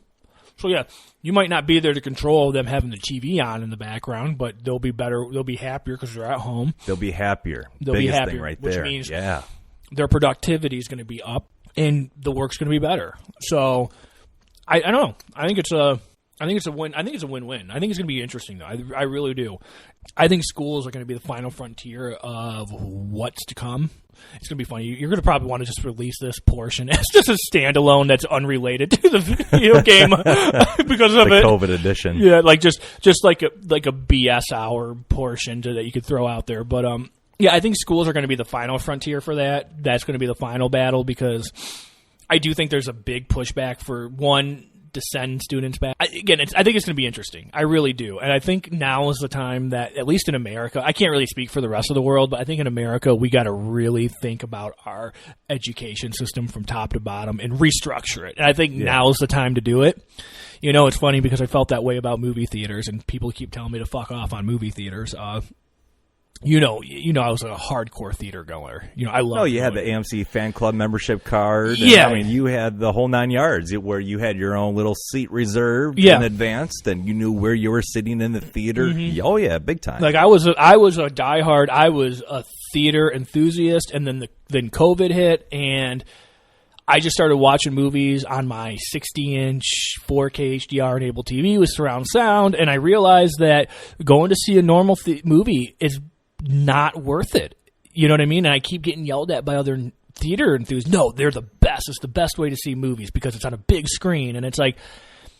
So, yeah, you might not be there to control them having the TV on in the background, but they'll be better. They'll be happier because they're at home. They'll be happier. They'll Biggest be happier, thing right which there. Means their productivity is going to be up and the work's going to be better. So, I don't know. I think it's I think it's a win. I think it's a win-win. I think it's going to be interesting, though. I really do. I think schools are going to be the final frontier of what's to come. It's going to be funny. You're going to probably want to just release this portion as just a standalone that's unrelated to the video game because of the it. COVID edition. Yeah, like just like a BS hour portion that you could throw out there. But yeah, I think schools are going to be the final frontier for that. That's going to be the final battle because I do think there's a big pushback for one. To send students back. I think it's going to be interesting. I really do. And I think now is the time that, at least in America, I can't really speak for the rest of the world, but I think in America, we got to really think about our education system from top to bottom and restructure it. And I think now is the time to do it. You know, it's funny because I felt that way about movie theaters, and people keep telling me to fuck off on movie theaters. You know, I was a hardcore theater goer. You know, I love. Oh, you had the AMC fan club membership card. Yeah, I mean, you had the whole 9 yards, where you had your own little seat reserved in advance, and you knew where you were sitting in the theater. Mm-hmm. Oh yeah, big time. Like I was a diehard. I was a theater enthusiast, and then COVID hit, and I just started watching movies on my 60-inch 4K HDR enabled TV with surround sound, and I realized that going to see a normal movie is not worth it. You know what I mean? And I keep getting yelled at by other theater enthusiasts. No, they're the best. It's the best way to see movies because it's on a big screen. And it's like,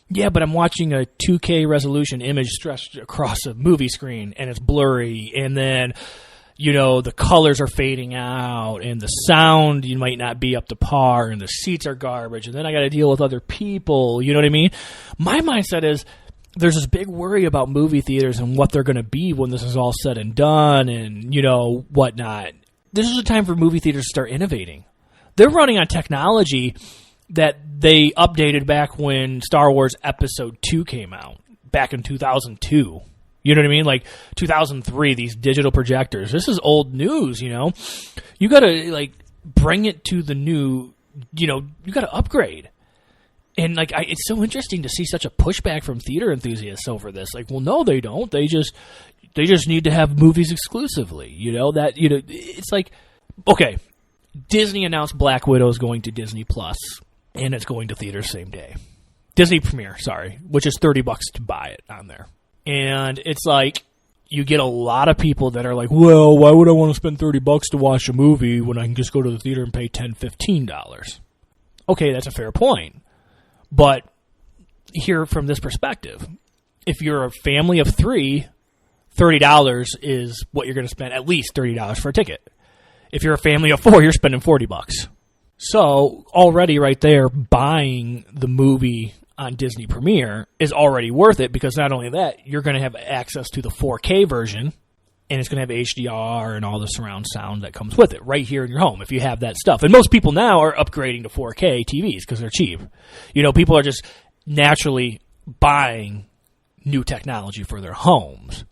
yeah, but I'm watching a 2K resolution image stretched across a movie screen, and it's blurry. And then, you know, the colors are fading out, and the sound, you might not be up to par, and the seats are garbage. And then I got to deal with other people. You know what I mean? My mindset is, there's this big worry about movie theaters and what they're going to be when this is all said and done and, you know, whatnot. This is a time for movie theaters to start innovating. They're running on technology that they updated back when Star Wars Episode 2 came out, back in 2002. You know what I mean? Like 2003, these digital projectors. This is old news, you know? You got to, like, bring it to the new, you know, you got to upgrade. And like, it's so interesting to see such a pushback from theater enthusiasts over this. Like, well, no, they don't. They just need to have movies exclusively. You know that. You know, it's like, okay, Disney announced Black Widow is going to Disney Plus, and it's going to theaters same day. Disney Premiere, sorry, which is $30 to buy it on there. And it's like, you get a lot of people that are like, well, why would I want to spend $30 to watch a movie when I can just go to the theater and pay $10, $15? Okay, that's a fair point. But here from this perspective, if you're a family of three, $30 is what you're going to spend, at least $30 for a ticket. If you're a family of four, you're spending $40. So already right there, buying the movie on Disney Premiere is already worth it because not only that, you're going to have access to the 4K version, and it's going to have HDR and all the surround sound that comes with it right here in your home if you have that stuff. And most people now are upgrading to 4K TVs because they're cheap. You know, people are just naturally buying new technology for their homes.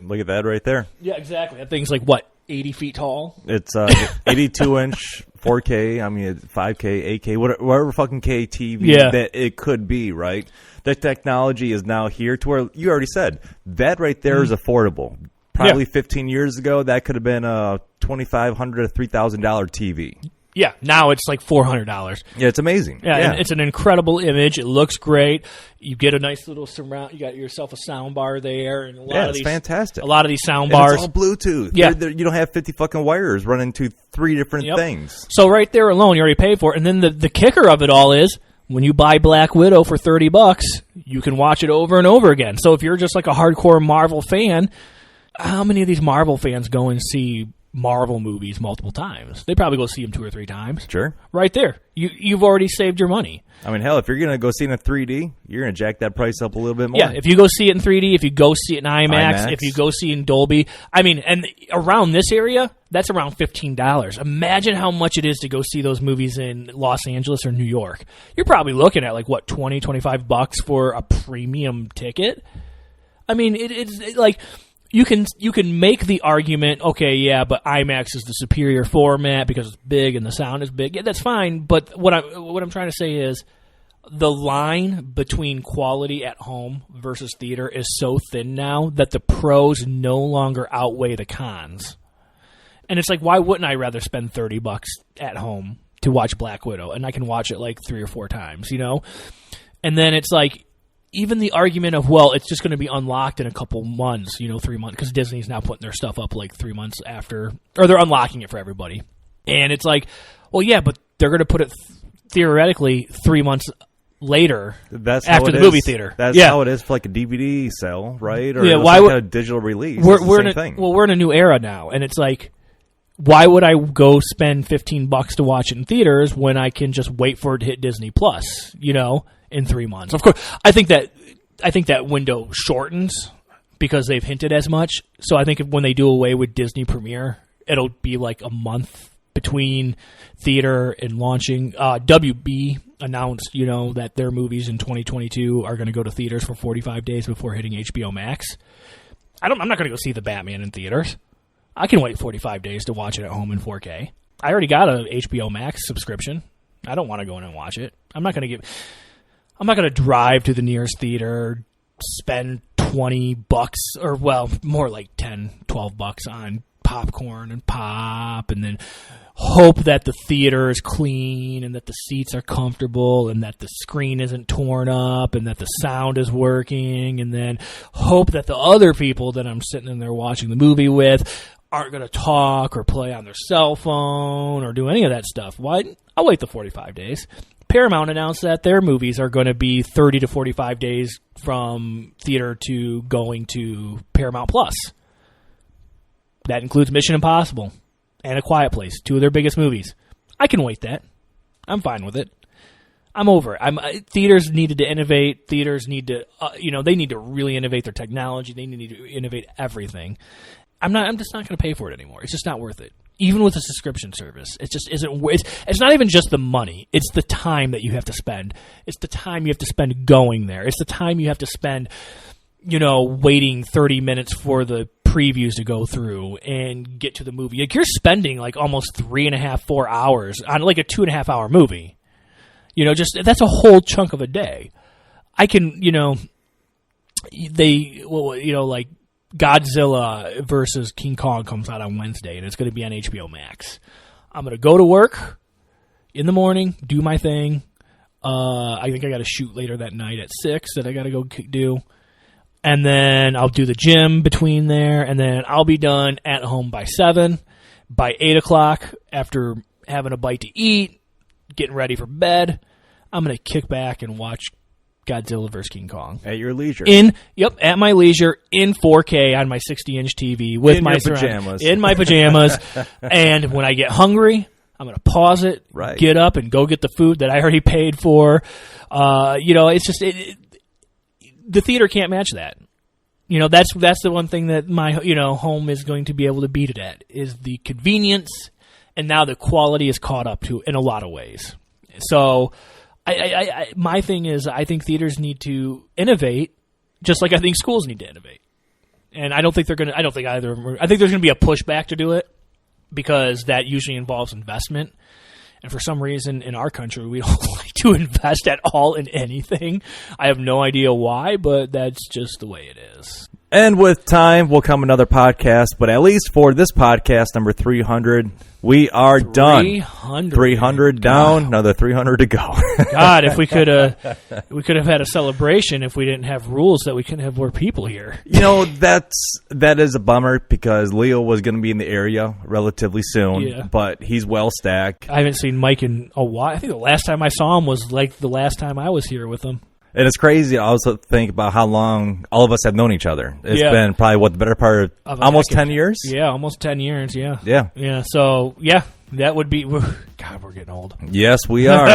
Look at that right there. Yeah, exactly. That thing's like, what, 80 feet tall? It's 82-inch 4K, I mean 5K, 8K, whatever fucking K TV that it could be, right? The technology is now here to where, you already said, that right there is affordable. Probably 15 years ago, that could have been a $2,500 to $3,000 TV. Yeah, now it's like $400. Yeah, it's amazing. Yeah, and it's an incredible image. It looks great. You get a nice little surround. You got yourself a sound bar there, and it's fantastic. A lot of these sound bars, it's all Bluetooth. Yeah, you don't have 50 fucking wires running to three different things. So right there alone, you already paid for it. And then the kicker of it all is, when you buy Black Widow for $30, you can watch it over and over again. So if you're just like a hardcore Marvel fan, how many of these Marvel fans go and see Marvel movies multiple times? They probably go see them 2 or 3 times. Sure. Right there. You've already saved your money. I mean, hell, if you're going to go see it in 3D, you're going to jack that price up a little bit more. Yeah, if you go see it in 3D, if you go see it in IMAX, if you go see it in Dolby. I mean, and around this area, that's around $15. Imagine how much it is to go see those movies in Los Angeles or New York. You're probably looking at like, what, $20, $25 for a premium ticket? I mean, it's like... You can make the argument, okay, yeah, but IMAX is the superior format because it's big and the sound is big. Yeah, that's fine, but what I'm trying to say is the line between quality at home versus theater is so thin now that the pros no longer outweigh the cons. And it's like, why wouldn't I rather spend $30 at home to watch Black Widow? And I can watch it like 3 or 4 times, you know? And then it's like, even the argument of, well, it's just going to be unlocked in a couple months, 3 months, because Disney's now putting their stuff up like 3 months after, or they're unlocking it for everybody. And it's like, well, yeah, but they're going to put it theoretically 3 months later after the movie theater. That's how it is for like a DVD sale, right? Or why would a digital release? We're in a new era now, and it's like, why would I go spend $15 to watch it in theaters when I can just wait for it to hit Disney Plus, in 3 months? Of course, I think that window shortens because they've hinted as much. So I think when they do away with Disney Premiere, it'll be like a month between theater and launching. WB announced, that their movies in 2022 are going to go to theaters for 45 days before hitting HBO Max. I'm not going to go see the Batman in theaters. I can wait 45 days to watch it at home in 4K. I already got a HBO Max subscription. I don't want to go in and watch it. I'm not going to drive to the nearest theater, spend $20 or, well, more like $10, $12 on popcorn and pop, and then hope that the theater is clean and that the seats are comfortable and that the screen isn't torn up and that the sound is working, and then hope that the other people that I'm sitting in there watching the movie with aren't going to talk or play on their cell phone or do any of that stuff. Why? I'll wait the 45 days. Paramount announced that their movies are going to be 30 to 45 days from theater to going to Paramount Plus. That includes Mission Impossible and A Quiet Place, 2 of their biggest movies. I can wait that. I'm fine with it. I'm over it. Theaters needed to innovate. Theaters need to, they need to really innovate their technology. They need to innovate everything. I'm just not going to pay for it anymore. It's just not worth it. Even with a subscription service, it just isn't. It's not even just the money. It's the time that you have to spend. It's the time you have to spend going there. It's the time you have to spend, waiting 30 minutes for the previews to go through and get to the movie. Like, you're spending like almost 3.5, 4 hours on like a 2.5 hour movie. That's a whole chunk of a day. I can, like Godzilla versus King Kong comes out on Wednesday, and it's going to be on HBO Max. I'm going to go to work in the morning, do my thing. I think I got to shoot later that night at 6 that I got to go do. And then I'll do the gym between there, and then I'll be done at home by 7. By 8 o'clock, after having a bite to eat, getting ready for bed, I'm going to kick back and watch Godzilla vs. King Kong. At your leisure. At my leisure, in 4K on my 60-inch TV with my pajamas. In my pajamas. And when I get hungry, I'm going to pause it, get up, and go get the food that I already paid for. It's just the theater can't match that. That's the one thing that my home is going to be able to beat it at, is the convenience, and now the quality is caught up to in a lot of ways. So my thing is, I think theaters need to innovate, just like I think schools need to innovate. And I don't think they're going to. I don't think either of them. I think there's going to be a pushback to do it, because that usually involves investment. And for some reason in our country, we don't like to invest at all in anything. I have no idea why, but that's just the way it is. And with time will come another podcast, but at least for this podcast, number 300, we are done. 300 down, another 300 to go. God, if we could have had a celebration if we didn't have rules that we couldn't have more people here. That is a bummer, because Leo was going to be in the area relatively soon, but he's well stacked. I haven't seen Mike in a while. I think the last time I saw him was like the last time I was here with him. And it's crazy to also think about how long all of us have known each other. It's been probably, the better part of almost 10 years? Yeah, almost 10 years, yeah. Yeah. Yeah, so, that would be... God, we're getting old. Yes, we are.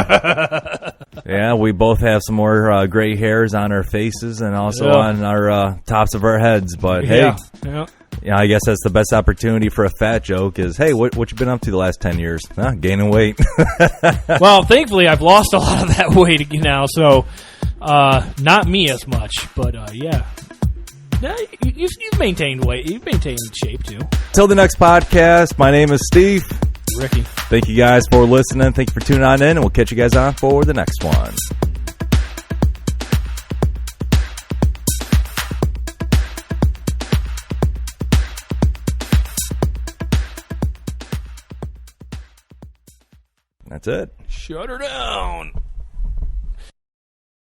Yeah, we both have some more gray hairs on our faces and also on our tops of our heads. But, hey, I guess that's the best opportunity for a fat joke is, hey, what you been up to the last 10 years? Gaining weight. Well, thankfully, I've lost a lot of that weight now, so... not me as much, but you've maintained weight. You've maintained shape too. Till the next podcast, my name is Steve. Ricky. Thank you guys for listening. Thank you for tuning on in, and we'll catch you guys on for the next one. That's it. Shut her down.